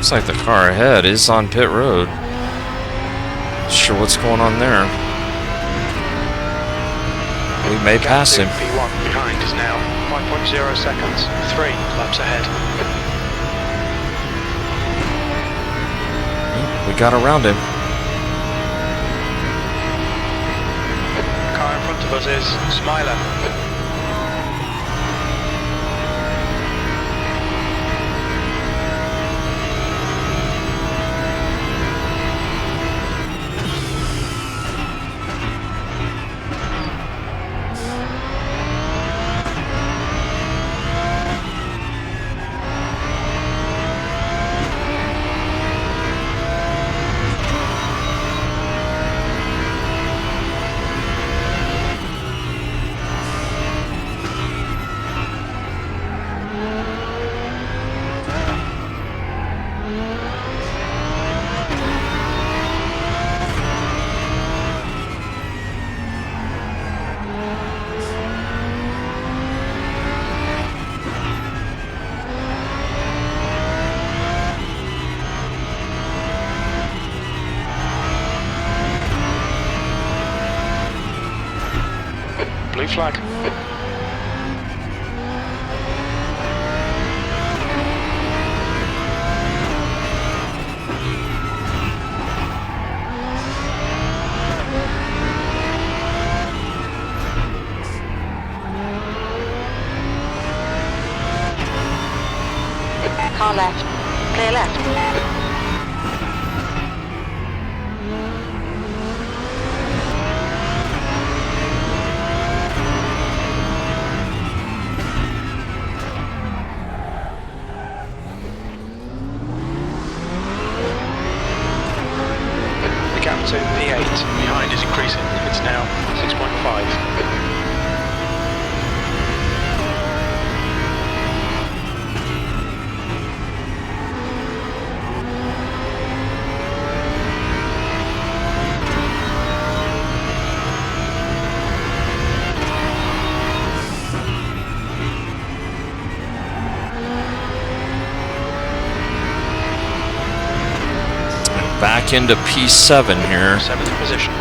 Looks like the car ahead is on pit road. Not sure what's going on there. We may pass him. P1 behind is now 5.0 seconds. 3 laps ahead. We got around him. The car in front of us is Smiler. Blue flag. Car left. Clear left. Gap to P8 behind is increasing. It's now 6.5. back into P7 here. 7th position.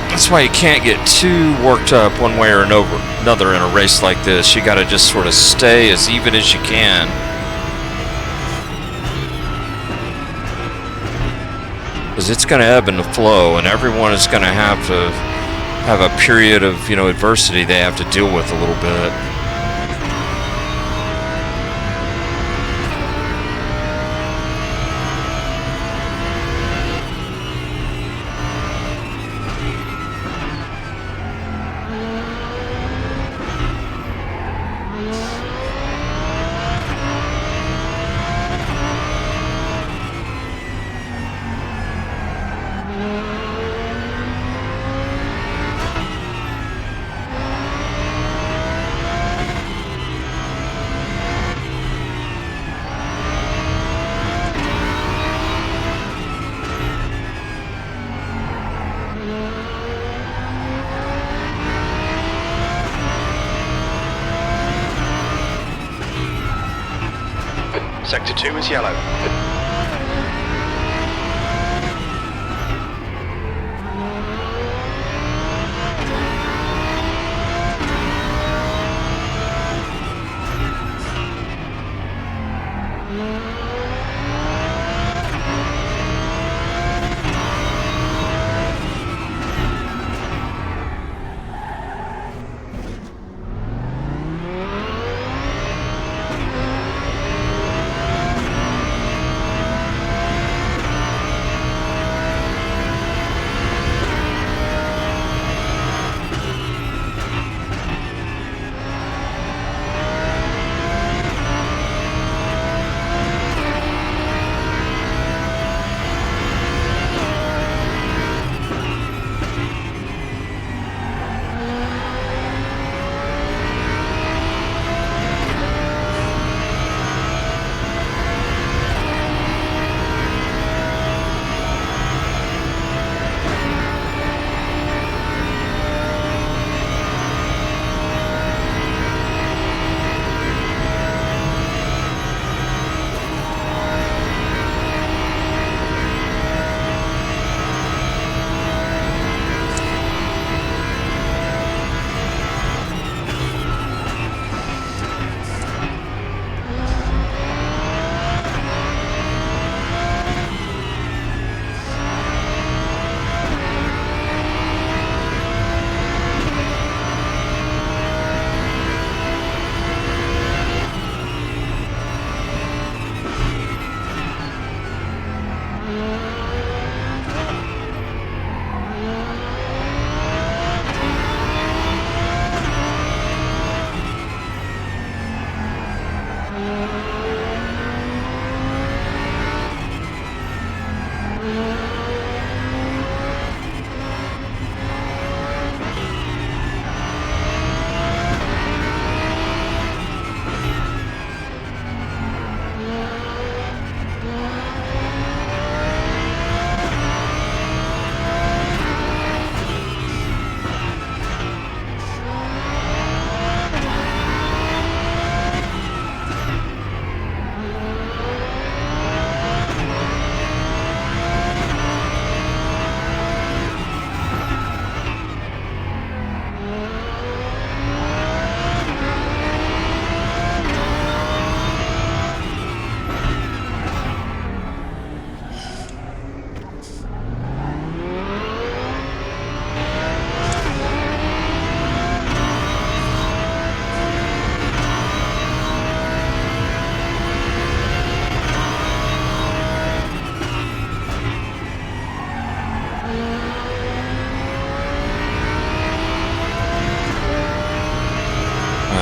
That's why you can't get too worked up one way or another in a race like this. You got to just sort of stay as even as you can. Because it's going to ebb and flow, and everyone is going to have a period of, you know, adversity they have to deal with a little bit. Sector 2 is yellow.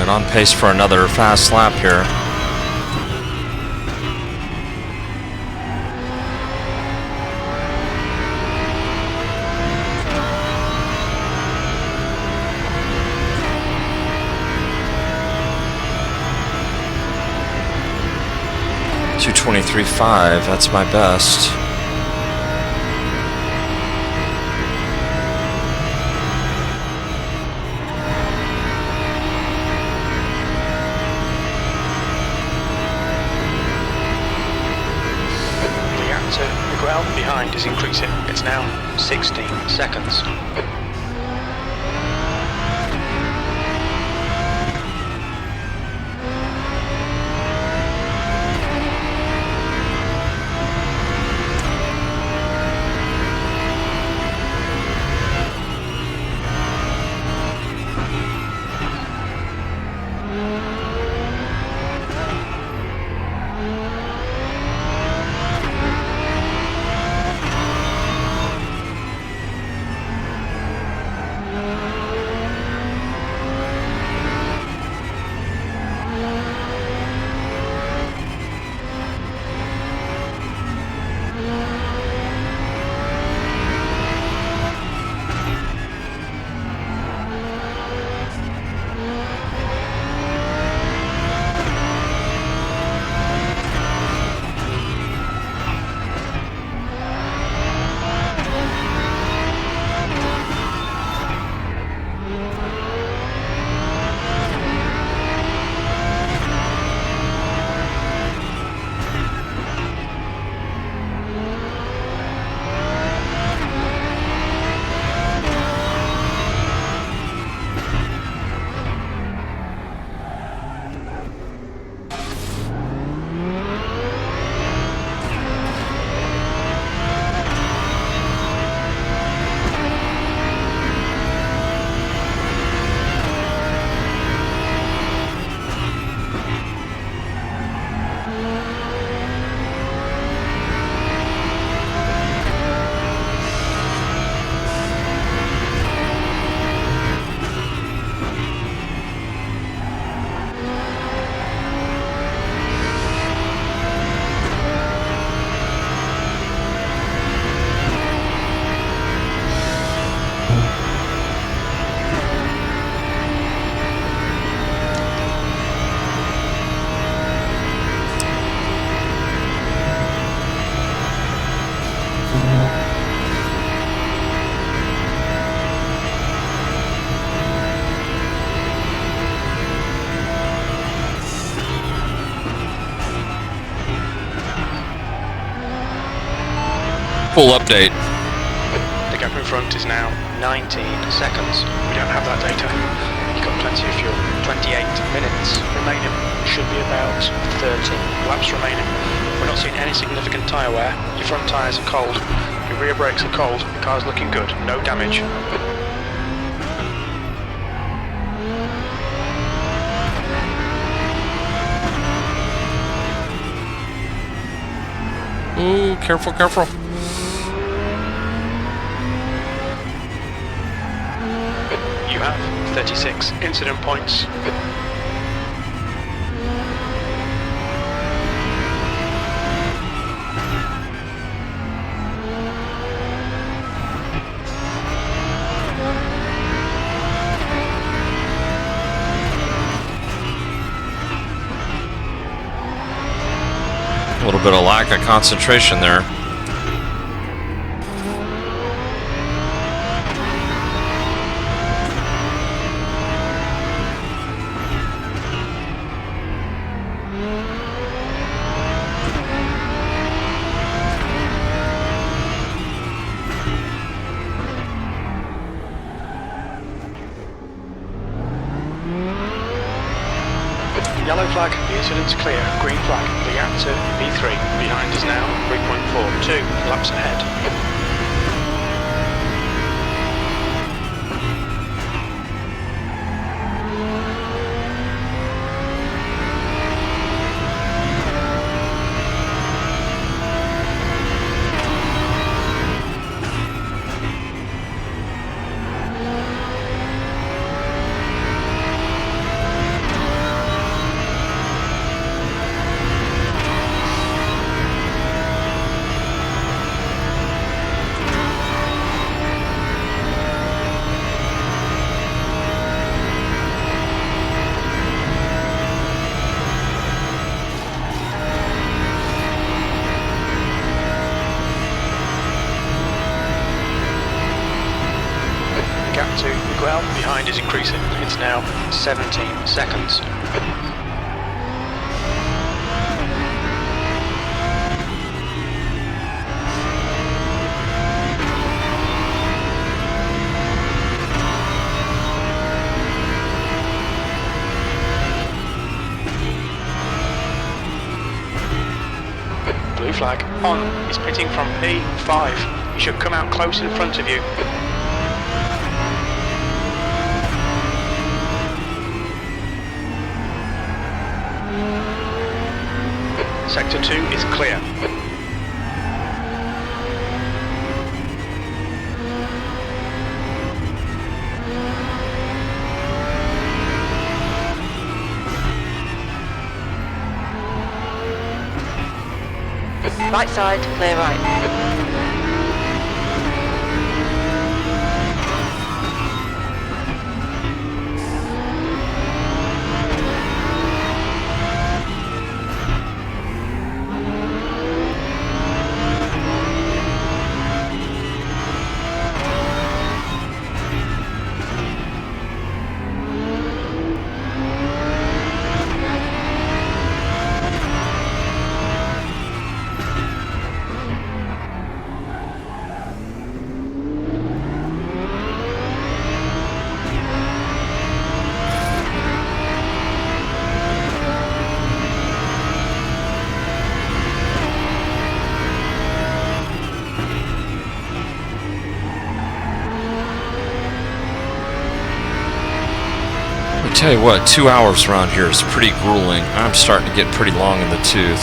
On pace for another fast lap here. .223.5, that's my best. gap to Miguel behind is increasing. It's now 16 seconds. Full update. The gap in front is now 19 seconds. We don't have that data. You've got plenty of fuel. 28 minutes remaining. Should be about 30 laps remaining. We're not seeing any significant tyre wear. Your front tyres are cold. Your rear brakes are cold. The car's looking good. No damage. Ooh, careful, careful. You have 36 incident points. A little bit of lack of concentration there. Yellow flag, the incident's clear. Green flag, the gap to B3. Behind is now 3.42 laps ahead. Gap to Miguel behind is increasing. It's now 17 seconds. Blue flag. On. He's pitting from P5. He should come out close in front of you. Sector 2 is clear. Right side, clear right. Tell you what, 2 hours around here is pretty grueling. I'm starting to get pretty long in the tooth.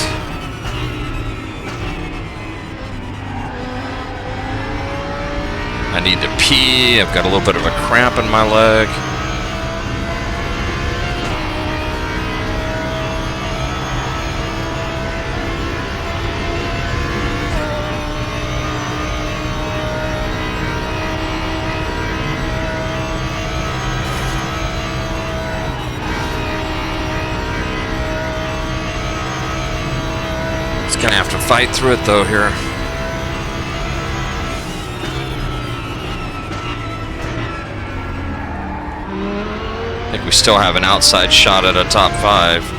I need to pee. I've got a little bit of a cramp in my leg. Gonna have to fight through it though here. I think we still have an outside shot at a top 5.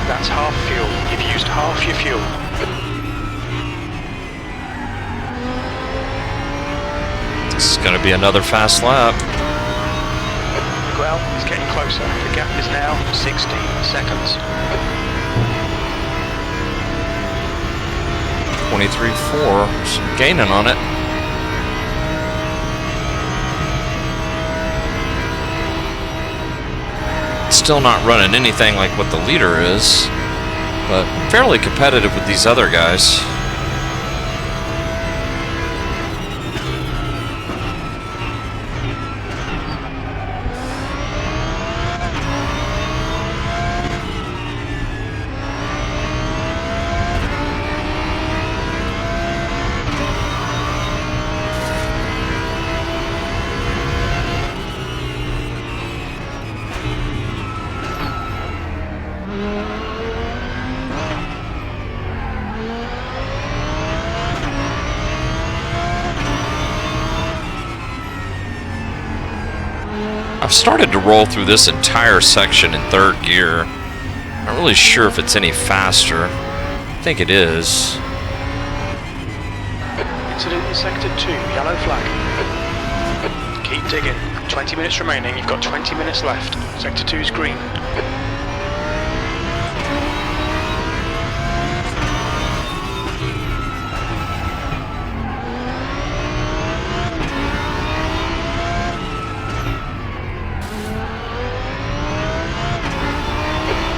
That's half fuel. You've used half your fuel. This is going to be another fast lap. Miguel is getting closer. The gap is now 16 seconds. 23.4. Gaining on it. Still not running anything like what the leader is, but fairly competitive with these other guys. I've started to roll through this entire section in third gear. Not really sure if it's any faster. I think it is. Incident in Sector 2, yellow flag. Keep digging. 20 minutes remaining, you've got 20 minutes left. Sector 2's green.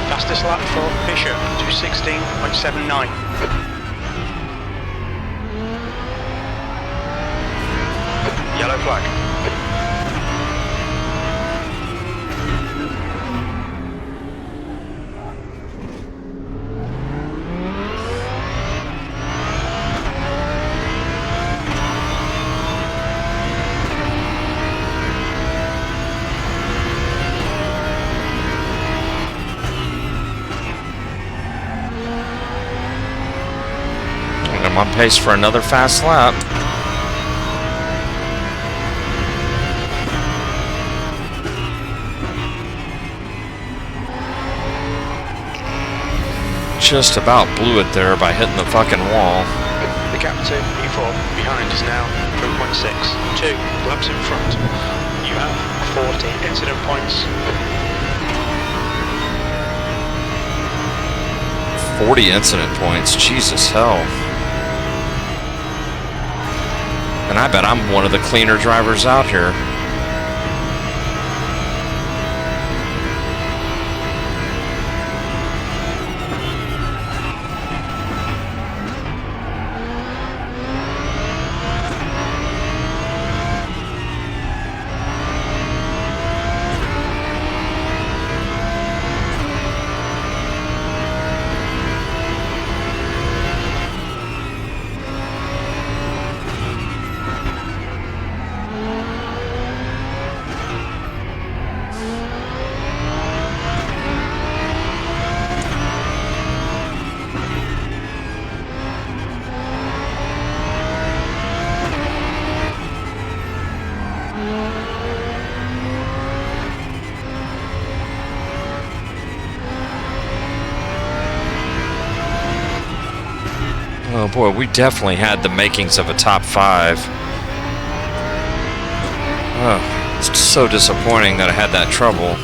Fastest lap for Fisher, 2:16.79. Yellow flag. I'm on pace for another fast lap. Just about blew it there by hitting the fucking wall. The gap to E4 behind is now 3.6. 2 laps in front. You have 40 incident points. 40 incident points. Jesus hell. And I bet I'm one of the cleaner drivers out here. Oh boy, we definitely had the makings of a top 5. Oh, it's so disappointing that I had that trouble.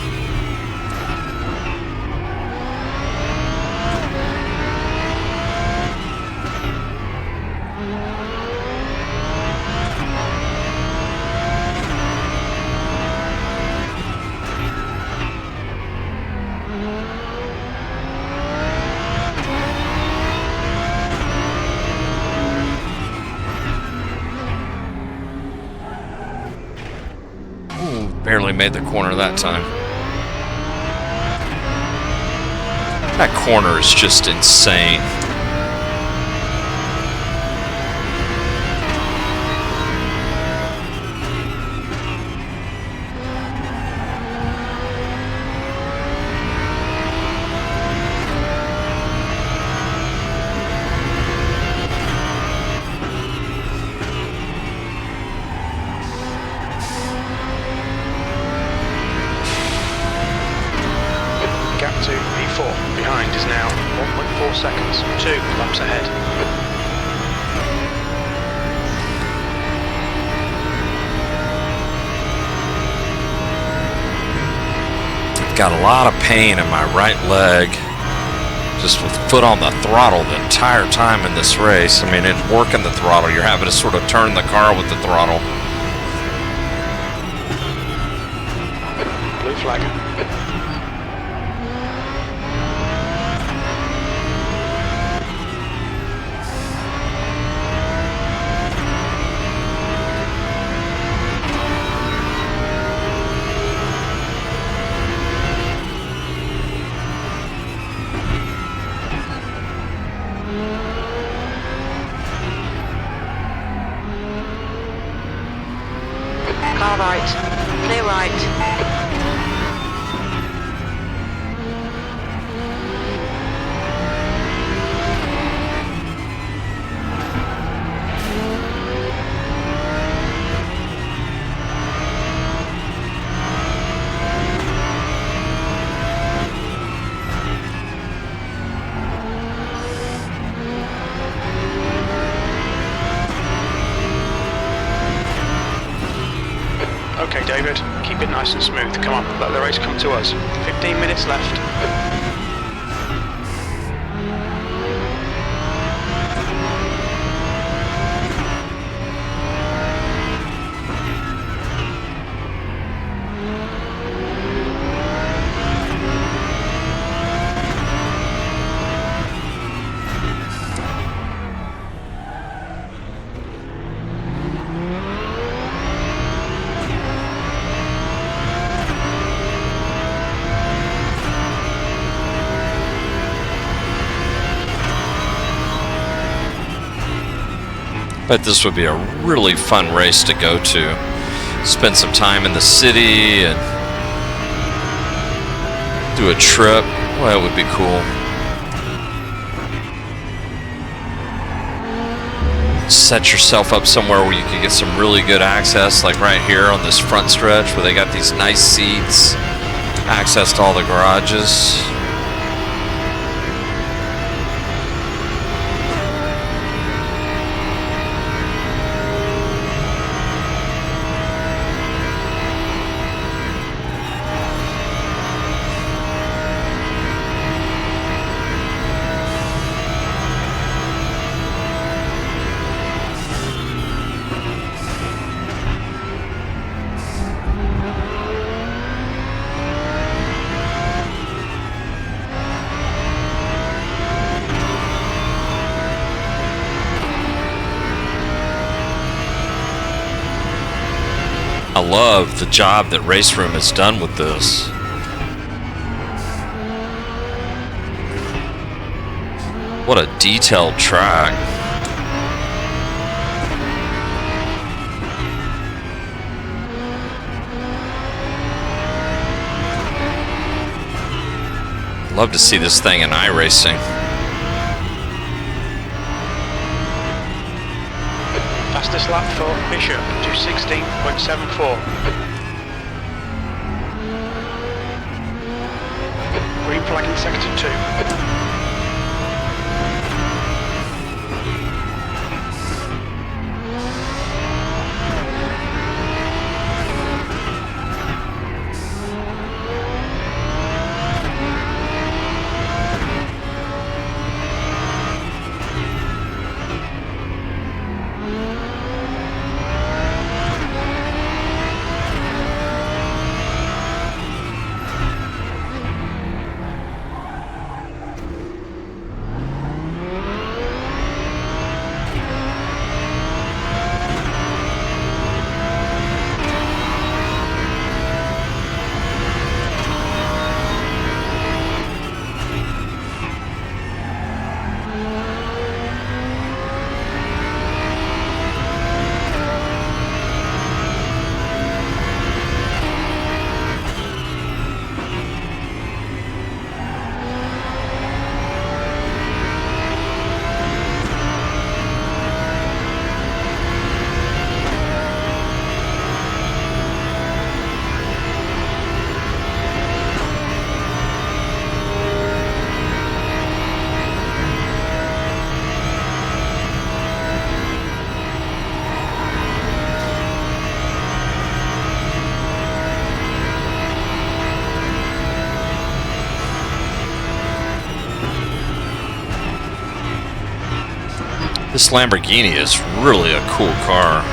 Barely made the corner that time. That corner is just insane. To E4 behind is now 1.4 seconds. 2 laps ahead. I've got a lot of pain in my right leg, just with foot on the throttle the entire time in this race. I mean, it's working the throttle. You're having to sort of turn the car with the throttle. Blue flag. Car right. Clear right. Okay, David, keep it nice and smooth. Come on, let the race come to us. 15 minutes left. But this would be a really fun race to go to. Spend some time in the city and do a trip. Well, it would be cool. Set yourself up somewhere where you can get some really good access, like right here on this front stretch where they got these nice seats, access to all the garages. I love the job that Raceroom has done with this. What a detailed track. Love to see this thing in iRacing. Fastest lap for Bishop, 2:16.74. Green flag in sector 2. This Lamborghini is really a cool car.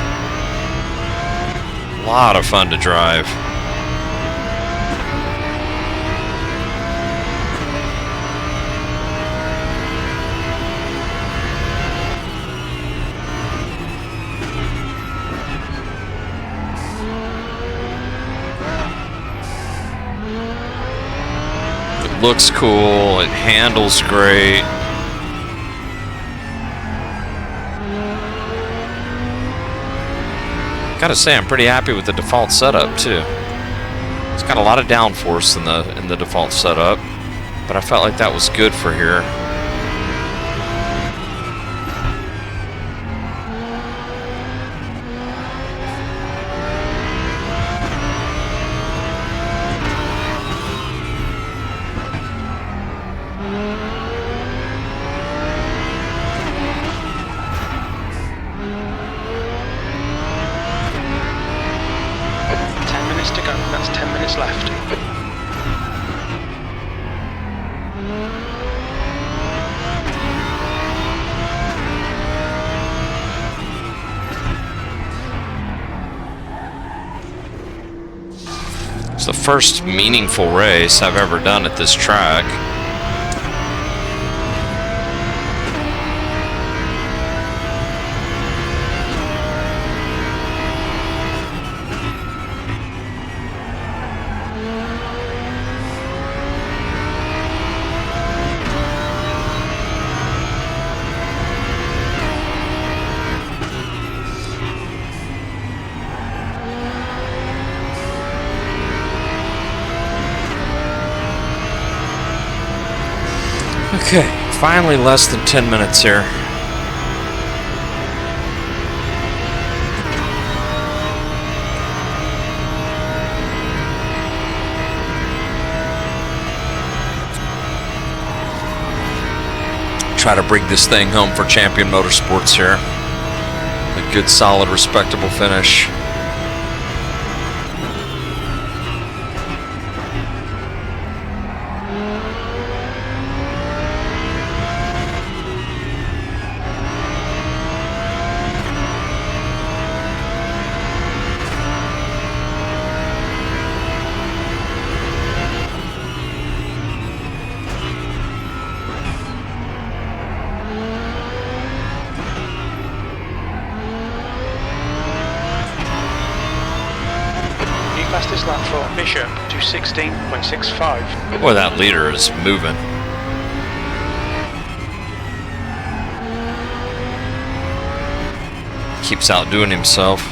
A lot of fun to drive. It looks cool, it handles great. Gotta say, I'm pretty happy with the default setup too. It's got a lot of downforce in the default setup, but I felt like that was good for here. minutes to go. That's 10 minutes left. It's the first meaningful race I've ever done at this track. Okay, finally less than 10 minutes here. Try to bring this thing home for Champion Motorsports here. A good, solid, respectable finish. Fastest lap for Bishop to 16.65. Boy, that leader is moving. Keeps outdoing himself.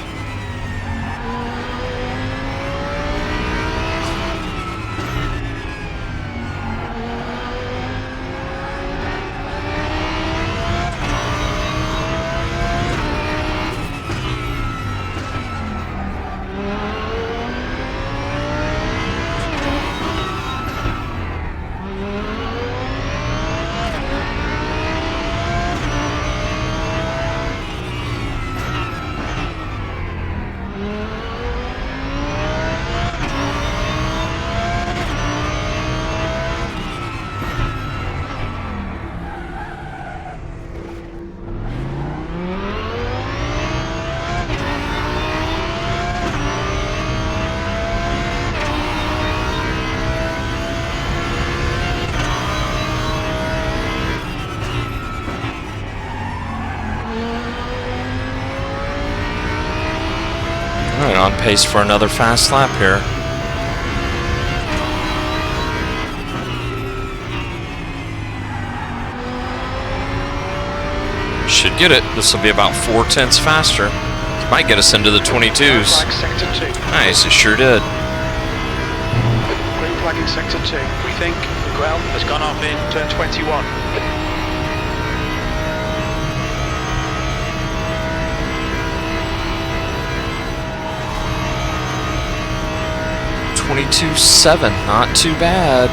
Alright, on pace for another fast lap here. Should get it. This will be about 4/10 faster. Might get us into the 22s. Sector 2. Nice, it sure did. Green flag in sector 2. We think Miguel has gone off in turn 21. 22.7, not too bad.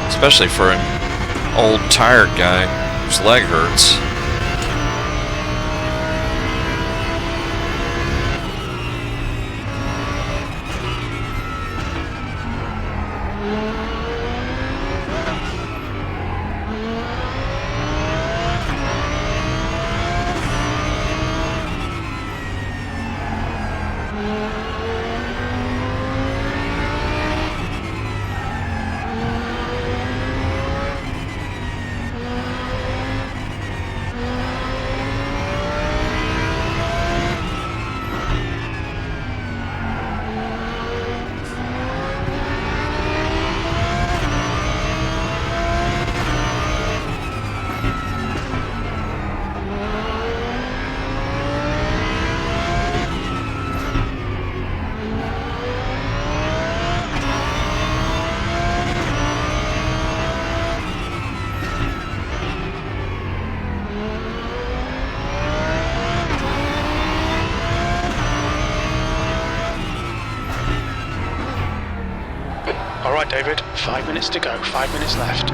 Especially for an old tired guy whose leg hurts. right, David. 5 minutes to go. 5 minutes left.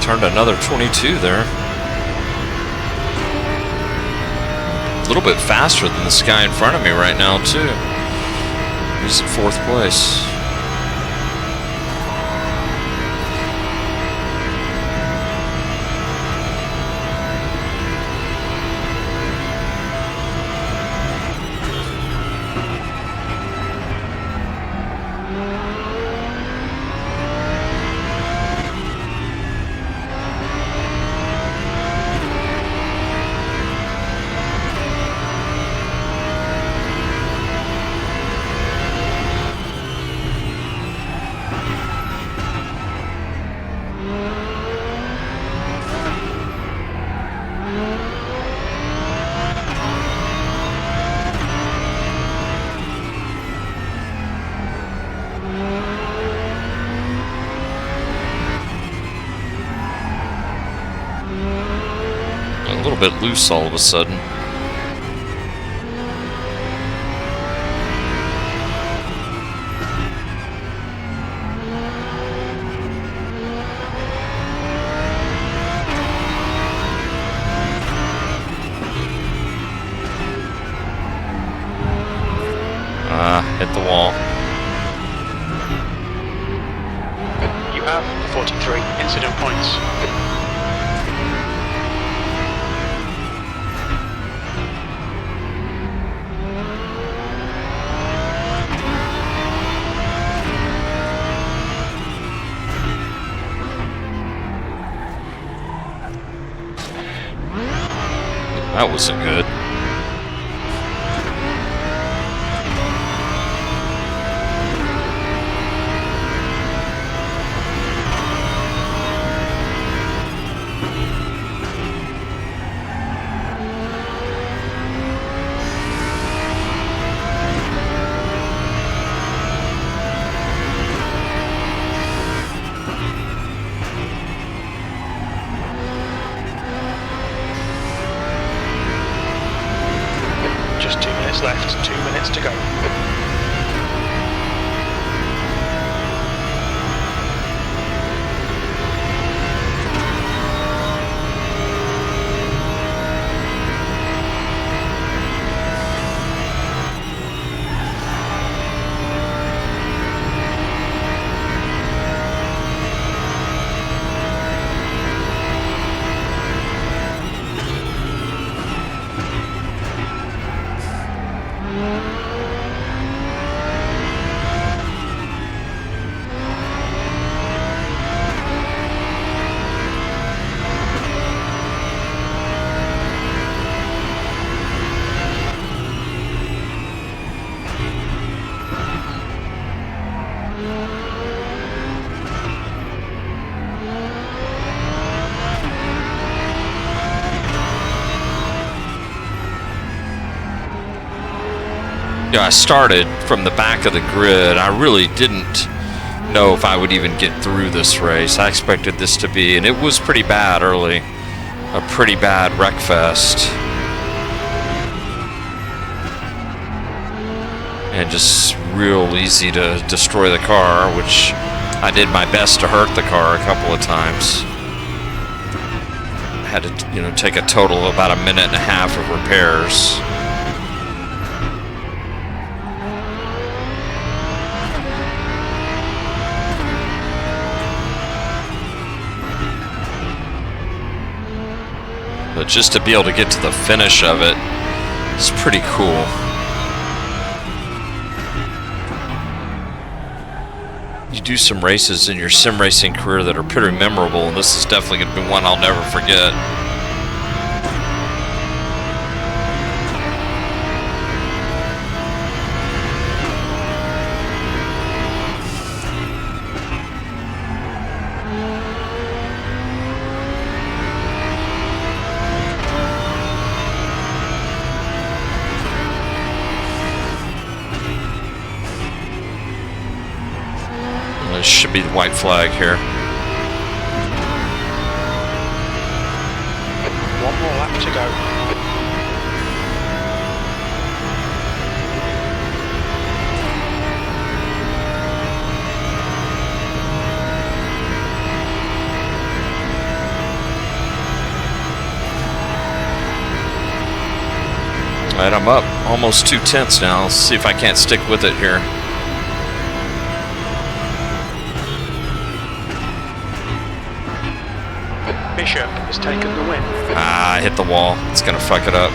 Turned another 22 there. A little bit faster than this guy in front of me right now, too. He's in 4th place. A little bit loose all of a sudden. Hit the wall. You have 43 incident points. That wasn't good. Just 2 minutes left. 2 minutes to go. You know, I started from the back of the grid. I really didn't know if I would even get through this race. I expected this to be, and it was pretty bad early, a pretty bad wreck fest. And just real easy to destroy the car, which I did my best to hurt the car a couple of times. I had to, you know, take a total of about 1.5 minutes of repairs. But just to be able to get to the finish of it is pretty cool. You do some races in your sim racing career that are pretty memorable, and this is definitely going to be one I'll never forget. This should be the white flag here. One more lap to go. Alright, I'm up almost 2/10 now. Let's see if I can't stick with it here. Bishop has taken the win. Ah, I hit the wall. It's gonna fuck it up.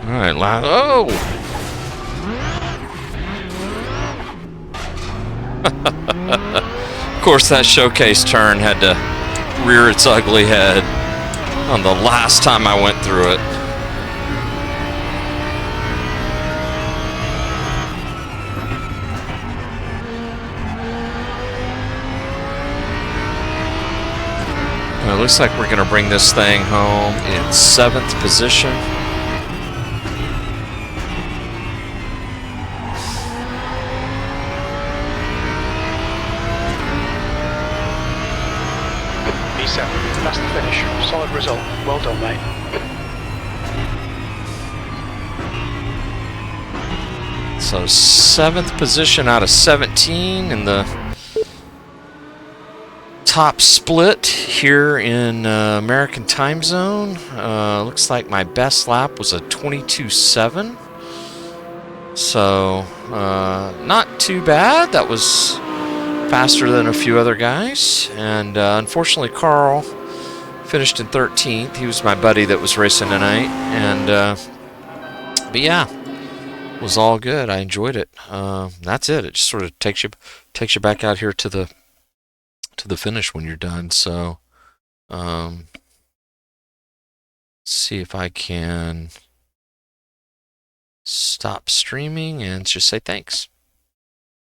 Alright, oh! Of course, that showcase turn had to rear its ugly head on the last time I went through it. Well, it looks like we're going to bring this thing home in 7th position. That's the finish. Solid result. Well done, mate. So 7th position out of 17 in the top split here in American time zone. Looks like my best lap was a 22.7. So not too bad. That was faster than a few other guys, and unfortunately Carl finished in 13th. He was my buddy that was racing tonight, and but yeah, it was all good. I enjoyed it. That's it. It just sort of takes you back out here to the finish when you're done. So see if I can stop streaming and just say thanks.